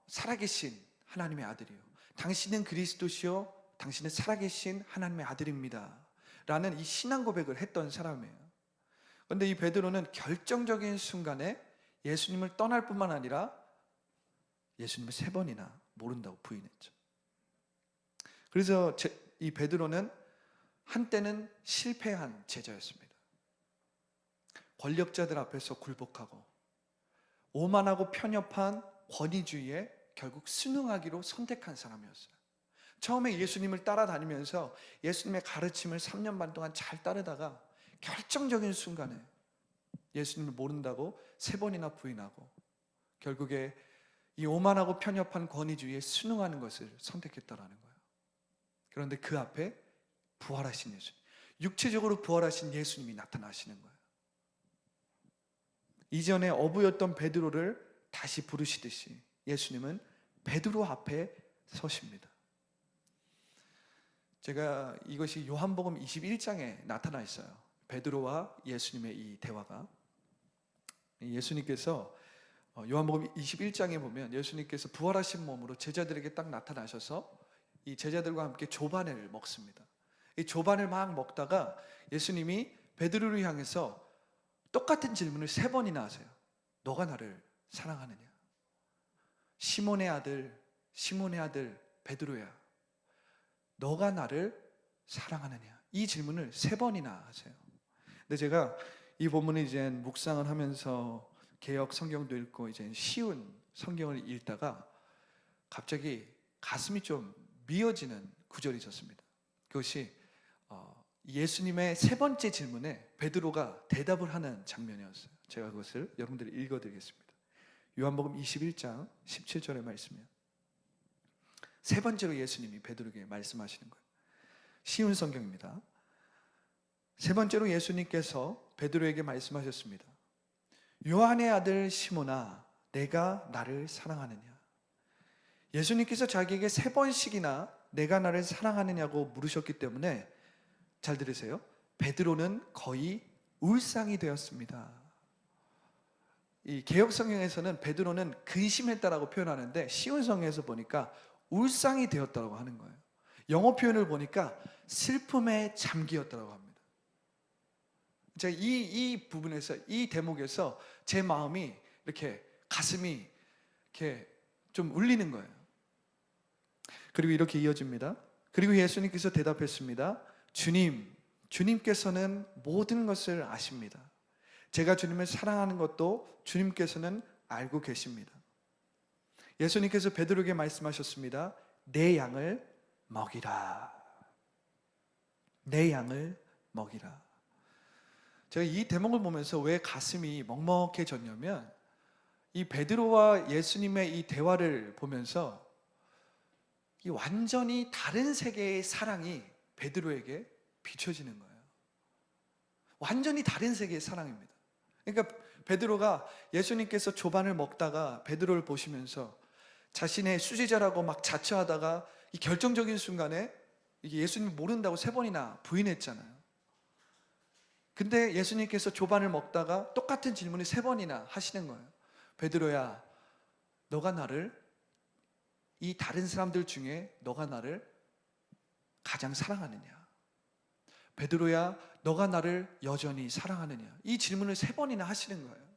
살아계신 하나님의 아들이요, 당신은 그리스도시요, 당신은 살아계신 하나님의 아들입니다 라는 이 신앙 고백을 했던 사람이에요. 그런데 이 베드로는 결정적인 순간에 예수님을 떠날 뿐만 아니라 예수님을 3번이나 모른다고 부인했죠. 그래서 이 베드로는 한때는 실패한 제자였습니다. 권력자들 앞에서 굴복하고 오만하고 편협한 권위주의에 결국 순응하기로 선택한 사람이었어요. 처음에 예수님을 따라다니면서 예수님의 가르침을 3년 반 동안 잘 따르다가 결정적인 순간에 예수님을 모른다고 3번이나 부인하고 결국에 이 오만하고 편협한 권위주의에 순응하는 것을 선택했다라는 거예요. 그런데 그 앞에 부활하신 예수님, 육체적으로 부활하신 예수님이 나타나시는 거예요. 이전에 어부였던 베드로를 다시 부르시듯이 예수님은 베드로 앞에 서십니다. 제가 이것이 요한복음 21장에 나타나 있어요. 베드로와 예수님의 이 대화가. 예수님께서 요한복음 21장에 보면 예수님께서 부활하신 몸으로 제자들에게 딱 나타나셔서 이 제자들과 함께 조반을 먹습니다. 이 조반을 막 먹다가 예수님이 베드로를 향해서 똑같은 질문을 3번이나 하세요. 너가 나를 사랑하느냐? 시몬의 아들 베드로야, 너가 나를 사랑하느냐? 이 질문을 3번이나 하세요. 근데 제가 이 본문을 이제 묵상을 하면서 개역 성경도 읽고 이제 쉬운 성경을 읽다가 갑자기 가슴이 좀 미어지는 구절이 있었습니다. 그것이 예수님의 3번째 질문에 베드로가 대답을 하는 장면이었어요. 제가 그것을 여러분들이 읽어드리겠습니다. 요한복음 21장 17절의 말씀이에요. 3번째로 예수님이 베드로에게 말씀하시는 거예요. 쉬운 성경입니다. 3번째로 예수님께서 베드로에게 말씀하셨습니다. 요한의 아들 시몬아, 내가 나를 사랑하느냐? 예수님께서 자기에게 3번씩이나 내가 나를 사랑하느냐고 물으셨기 때문에 잘 들으세요. 베드로는 거의 울상이 되었습니다. 이 개역 성경에서는 베드로는 근심했다라고 표현하는데 쉬운 성경에서 보니까 울상이 되었다고 하는 거예요. 영어 표현을 보니까 슬픔에 잠기었다고 합니다. 제가 이 부분에서, 이 대목에서 제 마음이 이렇게 가슴이 이렇게 좀 울리는 거예요. 그리고 이렇게 이어집니다. 그리고 예수님께서 대답했습니다. 주님께서는 모든 것을 아십니다. 제가 주님을 사랑하는 것도 주님께서는 알고 계십니다. 예수님께서 베드로에게 말씀하셨습니다. 내 양을 먹이라. 내 양을 먹이라. 제가 이 대목을 보면서 왜 가슴이 먹먹해졌냐면 이 베드로와 예수님의 이 대화를 보면서 이 완전히 다른 세계의 사랑이 베드로에게 비춰지는 거예요. 완전히 다른 세계의 사랑입니다. 그러니까 베드로가 예수님께서 조반을 먹다가 베드로를 보시면서 자신의 수제자라고 막 자처하다가 이 결정적인 순간에 예수님 모른다고 3번이나 부인했잖아요. 근데 예수님께서 조반을 먹다가 똑같은 질문을 3번이나 하시는 거예요. 베드로야, 너가 나를, 이 다른 사람들 중에 너가 나를 가장 사랑하느냐? 베드로야, 너가 나를 여전히 사랑하느냐? 이 질문을 3번이나 하시는 거예요.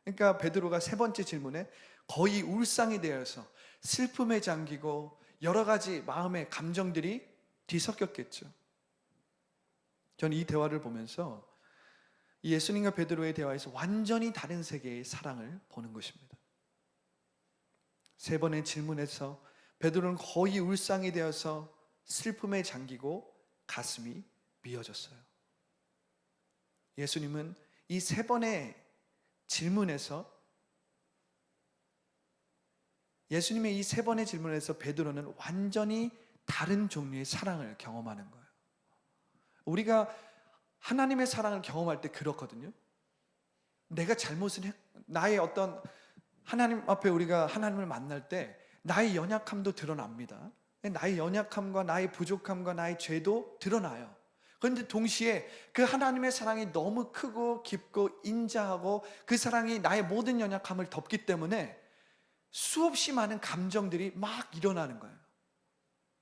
그러니까 베드로가 3번째 질문에 거의 울상이 되어서 슬픔에 잠기고 여러 가지 마음의 감정들이 뒤섞였겠죠. 저는 이 대화를 보면서 예수님과 베드로의 대화에서 완전히 다른 세계의 사랑을 보는 것입니다. 3번의 질문에서 베드로는 거의 울상이 되어서 슬픔에 잠기고 가슴이 미어졌어요. 예수님은 이 3번의 질문에서 예수님의 이 3번의 질문에서 베드로는 완전히 다른 종류의 사랑을 경험하는 거예요. 우리가 하나님의 사랑을 경험할 때 그렇거든요. 내가 나의 어떤 하나님 앞에 우리가 하나님을 만날 때 나의 연약함도 드러납니다. 나의 연약함과 나의 부족함과 나의 죄도 드러나요. 그런데 동시에 그 하나님의 사랑이 너무 크고 깊고 인자하고 그 사랑이 나의 모든 연약함을 덮기 때문에 수없이 많은 감정들이 막 일어나는 거예요.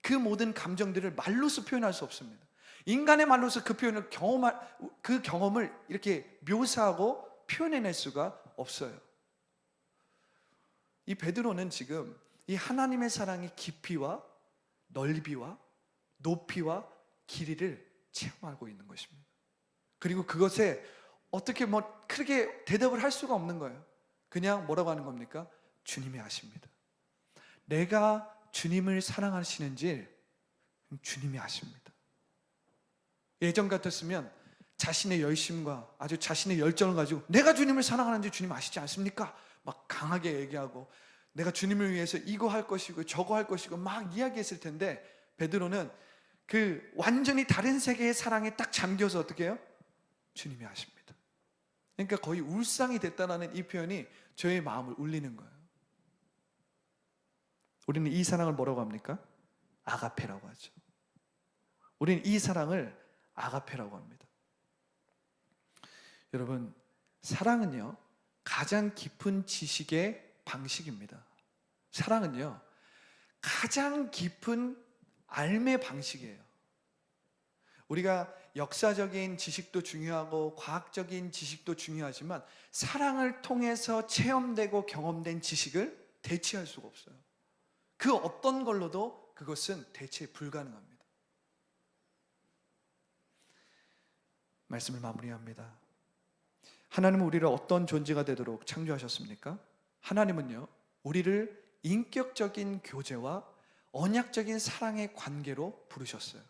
그 모든 감정들을 말로서 표현할 수 없습니다. 인간의 말로서 그 경험을 이렇게 묘사하고 표현해낼 수가 없어요. 이 베드로는 지금 이 하나님의 사랑의 깊이와 넓이와 높이와 길이를 체험하고 있는 것입니다. 그리고 그것에 어떻게 크게 대답을 할 수가 없는 거예요. 그냥 뭐라고 하는 겁니까? 주님이 아십니다. 내가 주님을 사랑하시는지 주님이 아십니다. 예전 같았으면 자신의 열심과 아주 자신의 열정을 가지고 내가 주님을 사랑하는지 주님 아시지 않습니까? 막 강하게 얘기하고 내가 주님을 위해서 이거 할 것이고 저거 할 것이고 막 이야기했을 텐데, 베드로는 그 완전히 다른 세계의 사랑에 딱 잠겨서 어떻게 해요? 주님이 아십니다. 그러니까 거의 울상이 됐다는 이 표현이 저의 마음을 울리는 거예요. 우리는 이 사랑을 뭐라고 합니까? 아가페라고 하죠. 우리는 이 사랑을 아가페라고 합니다. 여러분, 사랑은요 가장 깊은 지식의 방식입니다. 사랑은요 가장 깊은 삶의 방식이에요. 우리가 역사적인 지식도 중요하고 과학적인 지식도 중요하지만 사랑을 통해서 체험되고 경험된 지식을 대체할 수가 없어요. 그 어떤 걸로도 그것은 대체 불가능합니다. 말씀을 마무리합니다. 하나님은 우리를 어떤 존재가 되도록 창조하셨습니까? 하나님은요 우리를 인격적인 교제와 언약적인 사랑의 관계로 부르셨어요.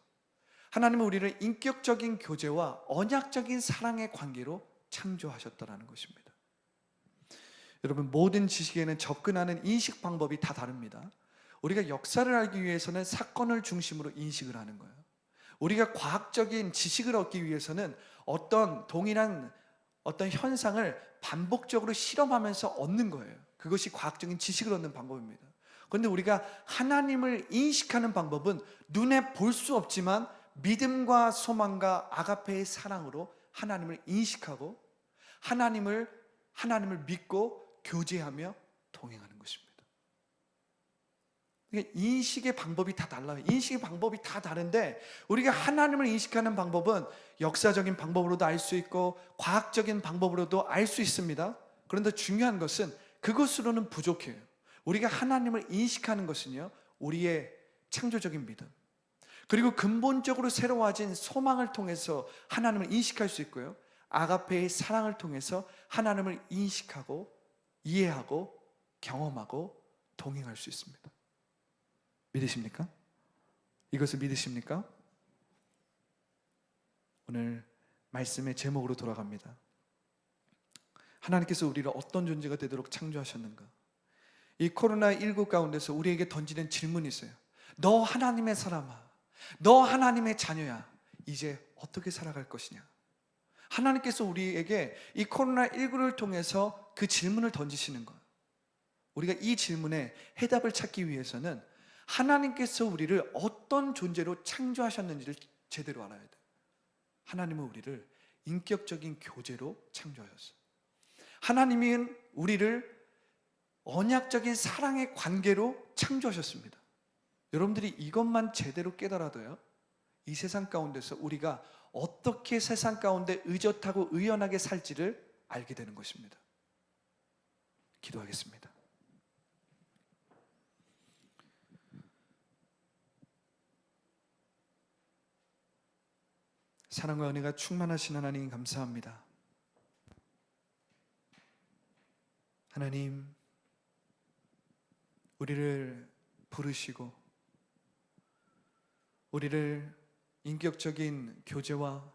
하나님은 우리를 인격적인 교제와 언약적인 사랑의 관계로 창조하셨다는 것입니다. 여러분, 모든 지식에는 접근하는 인식 방법이 다 다릅니다. 우리가 역사를 알기 위해서는 사건을 중심으로 인식을 하는 거예요. 우리가 과학적인 지식을 얻기 위해서는 어떤 동일한 어떤 현상을 반복적으로 실험하면서 얻는 거예요. 그것이 과학적인 지식을 얻는 방법입니다. 그런데 우리가 하나님을 인식하는 방법은 눈에 볼 수 없지만 믿음과 소망과 아가페의 사랑으로 하나님을 인식하고 하나님을 믿고 교제하며 동행하는 것입니다. 인식의 방법이 다 달라요. 인식의 방법이 다 다른데 우리가 하나님을 인식하는 방법은 역사적인 방법으로도 알 수 있고 과학적인 방법으로도 알 수 있습니다. 그런데 중요한 것은 그것으로는 부족해요. 우리가 하나님을 인식하는 것은요 우리의 창조적인 믿음, 그리고 근본적으로 새로워진 소망을 통해서 하나님을 인식할 수 있고요, 아가페의 사랑을 통해서 하나님을 인식하고 이해하고 경험하고 동행할 수 있습니다. 믿으십니까? 이것을 믿으십니까? 오늘 말씀의 제목으로 돌아갑니다. 하나님께서 우리를 어떤 존재가 되도록 창조하셨는가? 이 코로나19 가운데서 우리에게 던지는 질문이 있어요. 너 하나님의 사람아, 너 하나님의 자녀야, 이제 어떻게 살아갈 것이냐? 하나님께서 우리에게 이 코로나19를 통해서 그 질문을 던지시는 거예요. 우리가 이 질문에 해답을 찾기 위해서는 하나님께서 우리를 어떤 존재로 창조하셨는지를 제대로 알아야 돼요. 하나님은 우리를 인격적인 교제로 창조하셨어요. 하나님은 우리를 언약적인 사랑의 관계로 창조하셨습니다. 여러분들이 이것만 제대로 깨달아도요, 이 세상 가운데서 우리가 어떻게 세상 가운데 의젓하고 의연하게 살지를 알게 되는 것입니다. 기도하겠습니다. 사랑과 은혜가 충만하신 하나님 감사합니다. 하나님, 우리를 부르시고 우리를 인격적인 교제와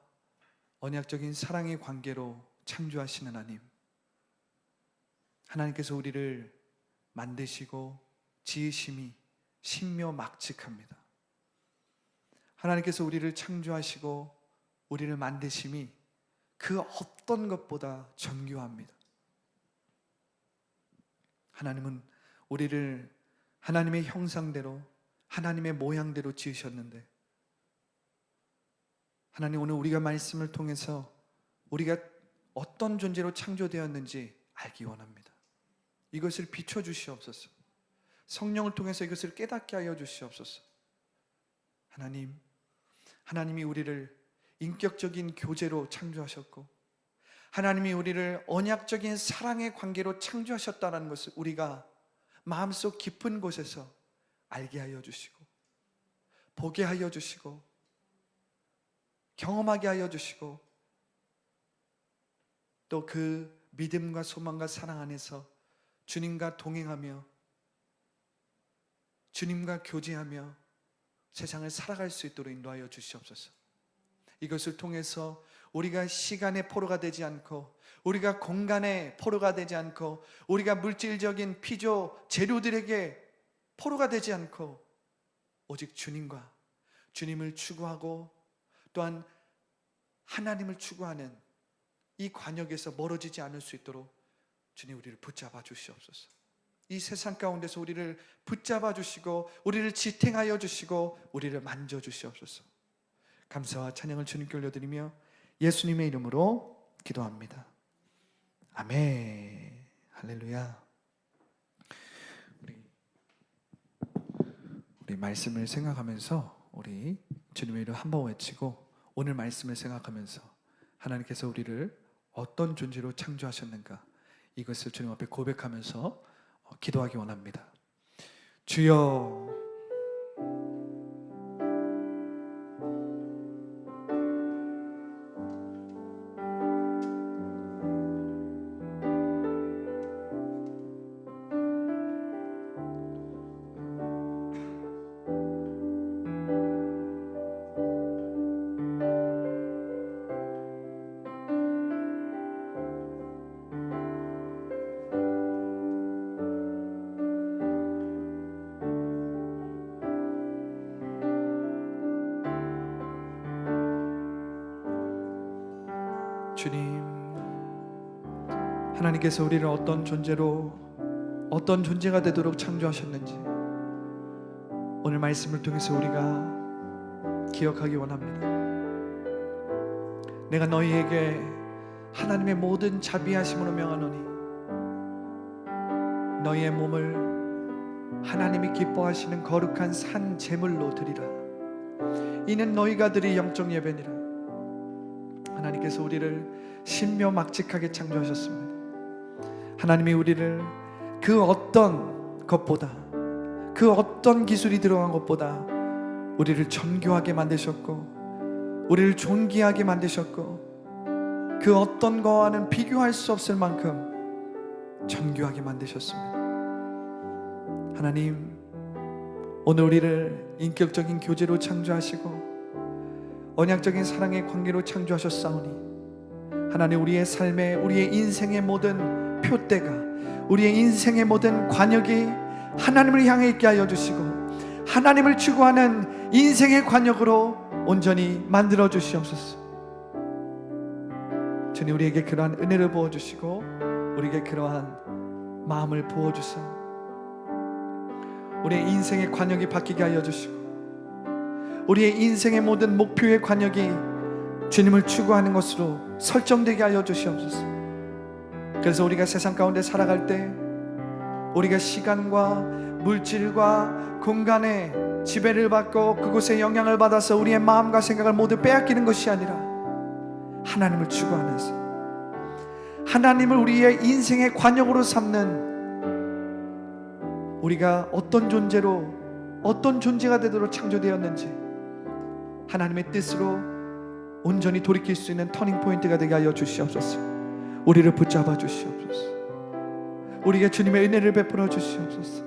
언약적인 사랑의 관계로 창조하신 하나님, 하나님께서 우리를 만드시고 지으심이 신묘막측합니다. 하나님께서 우리를 창조하시고 우리를 만드심이 그 어떤 것보다 정교합니다. 하나님은 우리를 하나님의 형상대로 하나님의 모양대로 지으셨는데, 하나님, 오늘 우리가 말씀을 통해서 우리가 어떤 존재로 창조되었는지 알기 원합니다. 이것을 비춰주시옵소서. 성령을 통해서 이것을 깨닫게 하여 주시옵소서. 하나님, 하나님이 우리를 인격적인 교제로 창조하셨고 하나님이 우리를 언약적인 사랑의 관계로 창조하셨다는 것을 우리가 마음속 깊은 곳에서 알게 하여 주시고 보게 하여 주시고 경험하게 하여 주시고 또 그 믿음과 소망과 사랑 안에서 주님과 동행하며 주님과 교제하며 세상을 살아갈 수 있도록 인도하여 주시옵소서. 이것을 통해서 우리가 시간의 포로가 되지 않고, 우리가 공간의 포로가 되지 않고, 우리가 물질적인 피조 재료들에게 포로가 되지 않고, 오직 주님과 주님을 추구하고 또한 하나님을 추구하는 이 관역에서 멀어지지 않을 수 있도록 주님 우리를 붙잡아 주시옵소서. 이 세상 가운데서 우리를 붙잡아 주시고 우리를 지탱하여 주시고 우리를 만져 주시옵소서. 감사와 찬양을 주님께 올려드리며 예수님의 이름으로 기도합니다. 아멘. 할렐루야. 우리 말씀을 생각하면서 우리 주님의 이름 한번 외치고 오늘 말씀을 생각하면서 하나님께서 우리를 어떤 존재로 창조하셨는가 이것을 주님 앞에 고백하면서 기도하기 원합니다. 주여, 주님, 하나님께서 우리를 어떤 존재로, 어떤 존재가 되도록 창조하셨는지 오늘 말씀을 통해서 우리가 기억하기 원합니다. 내가 너희에게 하나님의 모든 자비하심으로 명하노니 너희의 몸을 하나님이 기뻐하시는 거룩한 산 제물로 드리라. 이는 너희가 드릴 영적 예배니라. 하나님께서 우리를 신묘막직하게 창조하셨습니다. 하나님이 우리를 그 어떤 것보다, 그 어떤 기술이 들어간 것보다 우리를 정교하게 만드셨고 우리를 존귀하게 만드셨고 그 어떤 거와는 비교할 수 없을 만큼 정교하게 만드셨습니다. 하나님, 오늘 우리를 인격적인 교제로 창조하시고 언약적인 사랑의 관계로 창조하셨사오니 하나님, 우리의 삶에, 우리의 인생의 모든 표대가, 우리의 인생의 모든 관역이 하나님을 향해 있게 하여 주시고 하나님을 추구하는 인생의 관역으로 온전히 만들어 주시옵소서. 주님, 우리에게 그러한 은혜를 부어주시고 우리에게 그러한 마음을 부어주사 우리의 인생의 관역이 바뀌게 하여 주시고 우리의 인생의 모든 목표의 관역이 주님을 추구하는 것으로 설정되게 하여 주시옵소서. 그래서 우리가 세상 가운데 살아갈 때 우리가 시간과 물질과 공간에 지배를 받고 그곳에 영향을 받아서 우리의 마음과 생각을 모두 빼앗기는 것이 아니라 하나님을 추구하면서 하나님을 우리의 인생의 관역으로 삼는 우리가 어떤 존재로, 어떤 존재가 되도록 창조되었는지 하나님의 뜻으로 온전히 돌이킬 수 있는 터닝 포인트가 되게 하여 주시옵소서. 우리를 붙잡아 주시옵소서. 우리에게 주님의 은혜를 베풀어 주시옵소서.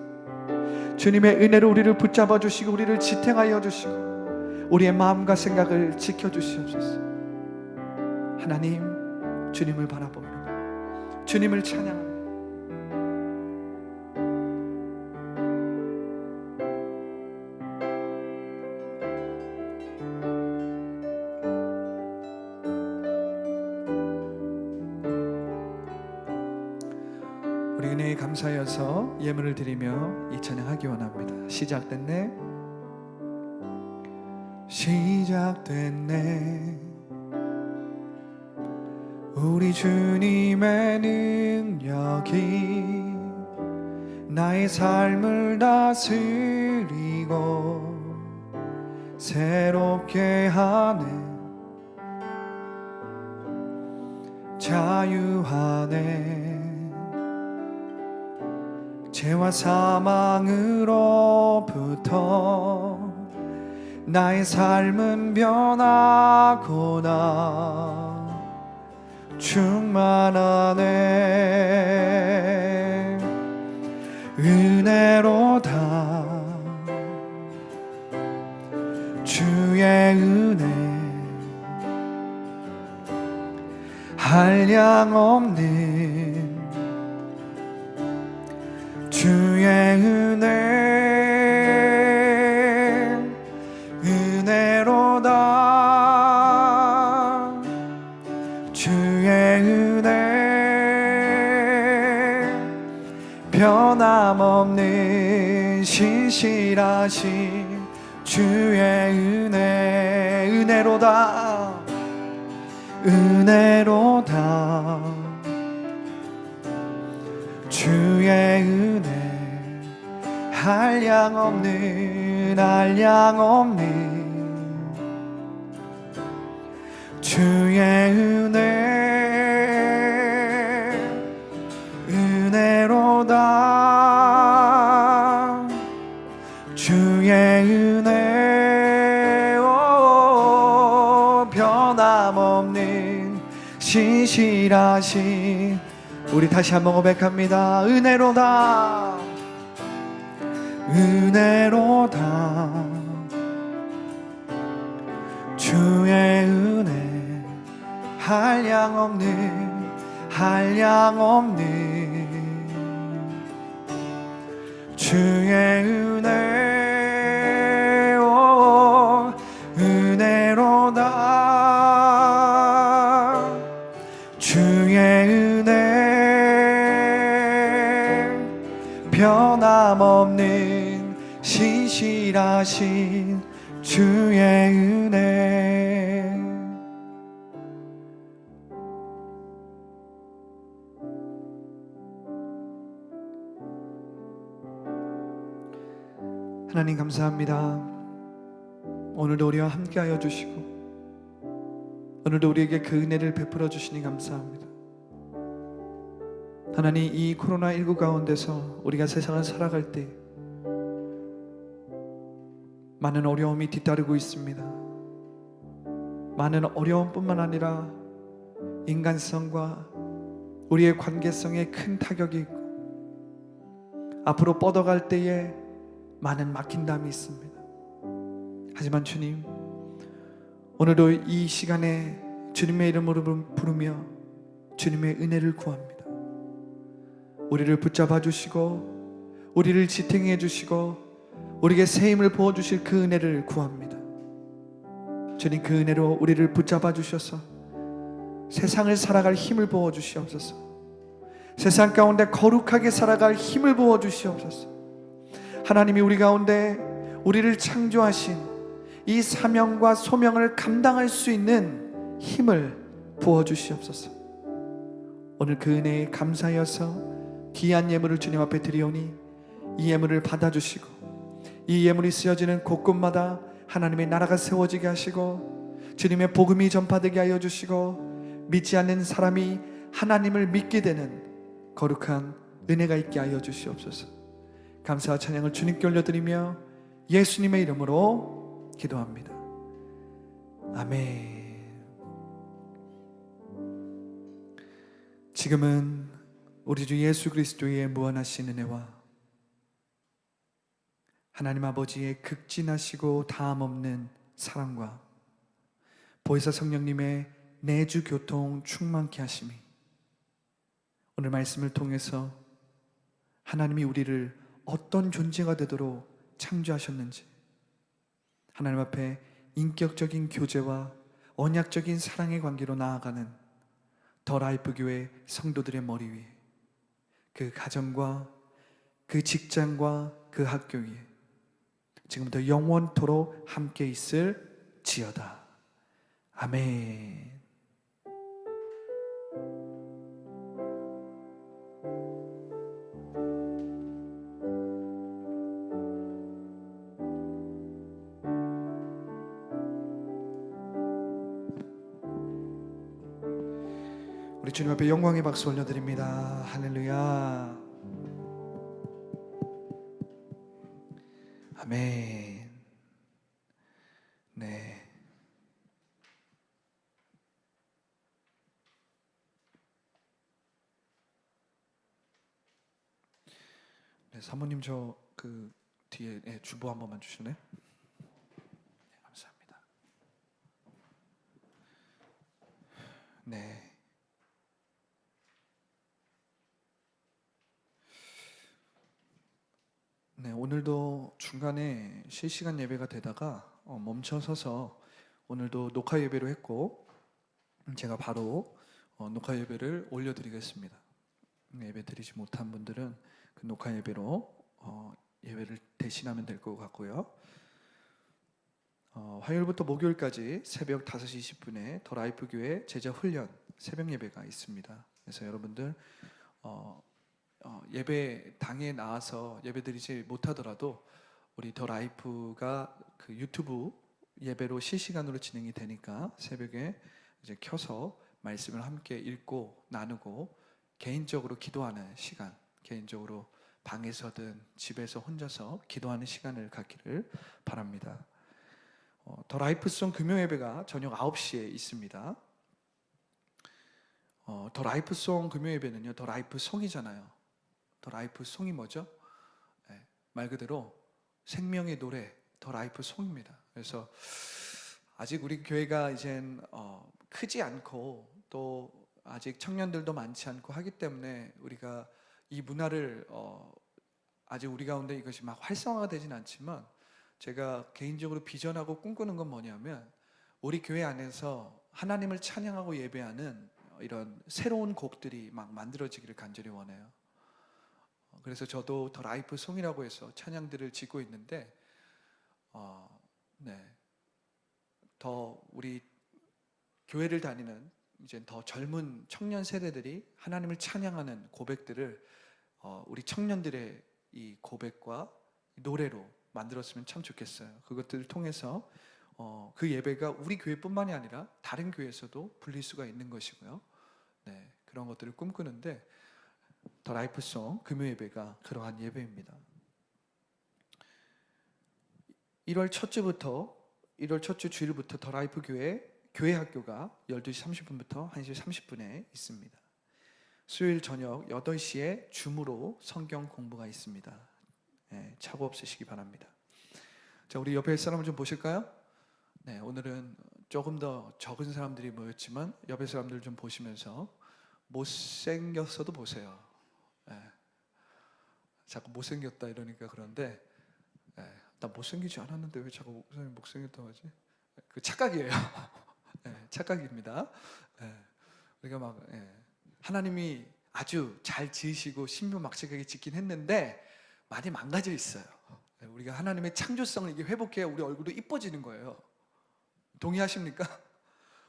주님의 은혜로 우리를 붙잡아 주시고 우리를 지탱하여 주시고 우리의 마음과 생각을 지켜 주시옵소서. 하나님, 주님을 바라봅니다. 주님을 찬양합니다. 우리 은혜에 감사하여서 예물을 드리며 이 찬양하기 원합니다. 시작됐네, 시작됐네. 우리 주님의 능력이 나의 삶을 다스리고 새롭게 하네, 자유하네. 죄와 사망으로부터 나의 삶은 변하거나 충만하네. 은혜로다 주의 은혜 한량없는 주의 은혜 은혜로다 주의 은혜 변함없는 신실하신 주의 은혜 은혜로다 은혜로다 주의 은혜 한량없는 주의 은혜 은혜로다 주의 은혜 변함없는 신실하신 우리 다시 한번 고백합니다. 은혜로다 은혜로다 주의 은혜 한량없는 주의 은혜 은혜로다 주의 은혜 변함없는 신실하신 주의 은혜. 하나님 감사합니다. 오늘도 우리와 함께하여 주시고 오늘도 우리에게 그 은혜를 베풀어 주시니 감사합니다. 하나님, 이 코로나19 가운데서 우리가 세상을 살아갈 때 많은 어려움이 뒤따르고 있습니다. 많은 어려움뿐만 아니라 인간성과 우리의 관계성에 큰 타격이 있고 앞으로 뻗어갈 때에 많은 막힌담이 있습니다. 하지만 주님, 오늘도 이 시간에 주님의 이름으로 부르며 주님의 은혜를 구합니다. 우리를 붙잡아 주시고 우리를 지탱해 주시고 우리에게 새 힘을 부어주실 그 은혜를 구합니다. 주님, 그 은혜로 우리를 붙잡아 주셔서 세상을 살아갈 힘을 부어주시옵소서. 세상 가운데 거룩하게 살아갈 힘을 부어주시옵소서. 하나님이 우리 가운데 우리를 창조하신 이 사명과 소명을 감당할 수 있는 힘을 부어주시옵소서. 오늘 그 은혜에 감사하여서 귀한 예물을 주님 앞에 드리오니 이 예물을 받아주시고 이 예물이 쓰여지는 곳곳마다 하나님의 나라가 세워지게 하시고 주님의 복음이 전파되게 하여 주시고 믿지 않는 사람이 하나님을 믿게 되는 거룩한 은혜가 있게 하여 주시옵소서. 감사와 찬양을 주님께 올려드리며 예수님의 이름으로 기도합니다. 아멘. 지금은 우리 주 예수 그리스도의 무한하신 은혜와 하나님 아버지의 극진하시고 다함없는 사랑과 보혜사 성령님의 내주 교통 충만케 하심이 오늘 말씀을 통해서 하나님이 우리를 어떤 존재가 되도록 창조하셨는지 하나님 앞에 인격적인 교제와 언약적인 사랑의 관계로 나아가는 더 라이프 교회 성도들의 머리 위에 그 가정과 그 직장과 그 학교 위에 지금부터 영원토록 함께 있을 지어다. 아멘. 우리 주님 앞에 영광의 박수 올려드립니다. 할렐루야. 아멘. 네, 사모님 저 그 뒤에 주보 한 번만 주실래요? 네, 감사합니다. 네. 네, 오늘도 중간에 실시간 예배가 되다가 멈춰서서 오늘도 녹화 예배로 했고 제가 바로 녹화 예배를 올려드리겠습니다. 예배 드리지 못한 분들은 그 녹화 예배로 예배를 대신하면 될 것 같고요. 화요일부터 목요일까지 새벽 5시 20분에 더 라이프 교회 제자 훈련 새벽 예배가 있습니다. 그래서 여러분들 예배 당에 나와서 예배 드리지 못하더라도 우리 더 라이프가 그 유튜브 예배로 실시간으로 진행이 되니까 새벽에 이제 켜서 말씀을 함께 읽고 나누고 개인적으로 기도하는 시간, 개인적으로 방에서든 집에서 혼자서 기도하는 시간을 갖기를 바랍니다. 더 라이프송 금요 예배가 저녁 9시에 있습니다. 더 라이프송 금요 예배는요, 더 라이프 송이잖아요. 더 라이프 송이 뭐죠? 말 그대로 생명의 노래, 더 라이프 송입니다. 그래서 아직 우리 교회가 이젠 크지 않고 또 아직 청년들도 많지 않고 하기 때문에 우리가 이 문화를 아직 우리 가운데 이것이 막 활성화가 되진 않지만 제가 개인적으로 비전하고 꿈꾸는 건 뭐냐면 우리 교회 안에서 하나님을 찬양하고 예배하는 이런 새로운 곡들이 막 만들어지기를 간절히 원해요. 그래서 저도 더 라이프 송이라고 해서 찬양들을 짓고 있는데 더 우리 교회를 다니는 이제 더 젊은 청년 세대들이 하나님을 찬양하는 고백들을 우리 청년들의 이 고백과 노래로 만들었으면 참 좋겠어요. 그것들을 통해서 그 예배가 우리 교회뿐만이 아니라 다른 교회에서도 불릴 수가 있는 것이고요. 네, 그런 것들을 꿈꾸는데 더 라이프송 금요 예배가 그러한 예배입니다. 1월 첫 주 주일부터 더 라이프 교회 학교가 12시 30분부터 1시 30분에 있습니다. 수요일 저녁 8시에 줌으로 성경 공부가 있습니다. 착오 없으시기 바랍니다. 자, 우리 옆에 사람을 좀 보실까요? 네, 오늘은 조금 더 적은 사람들이 모였지만 옆에 사람들 좀 보시면서 못생겼어도 보세요. 자꾸 못생겼다 이러니까 그런데 나 못생기지 않았는데 왜 자꾸 못생겼다고 하지? 그 착각이에요. 착각입니다. 우리가 막 하나님이 아주 잘 지으시고 신묘막측하게 짓긴 했는데 많이 망가져 있어요. 우리가 하나님의 창조성을 이게 회복해야 우리 얼굴도 이뻐지는 거예요. 동의하십니까?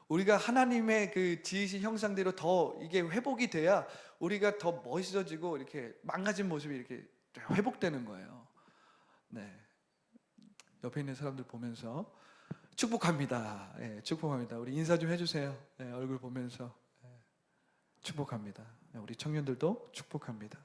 우리가 하나님의 그 지으신 형상대로 더 이게 회복이 돼야 우리가 더 멋있어지고 이렇게 망가진 모습이 이렇게 회복되는 거예요. 네. 옆에 있는 사람들 보면서 축복합니다. 축복합니다. 우리 인사 좀 해주세요. 얼굴 보면서 축복합니다. 우리 청년들도 축복합니다.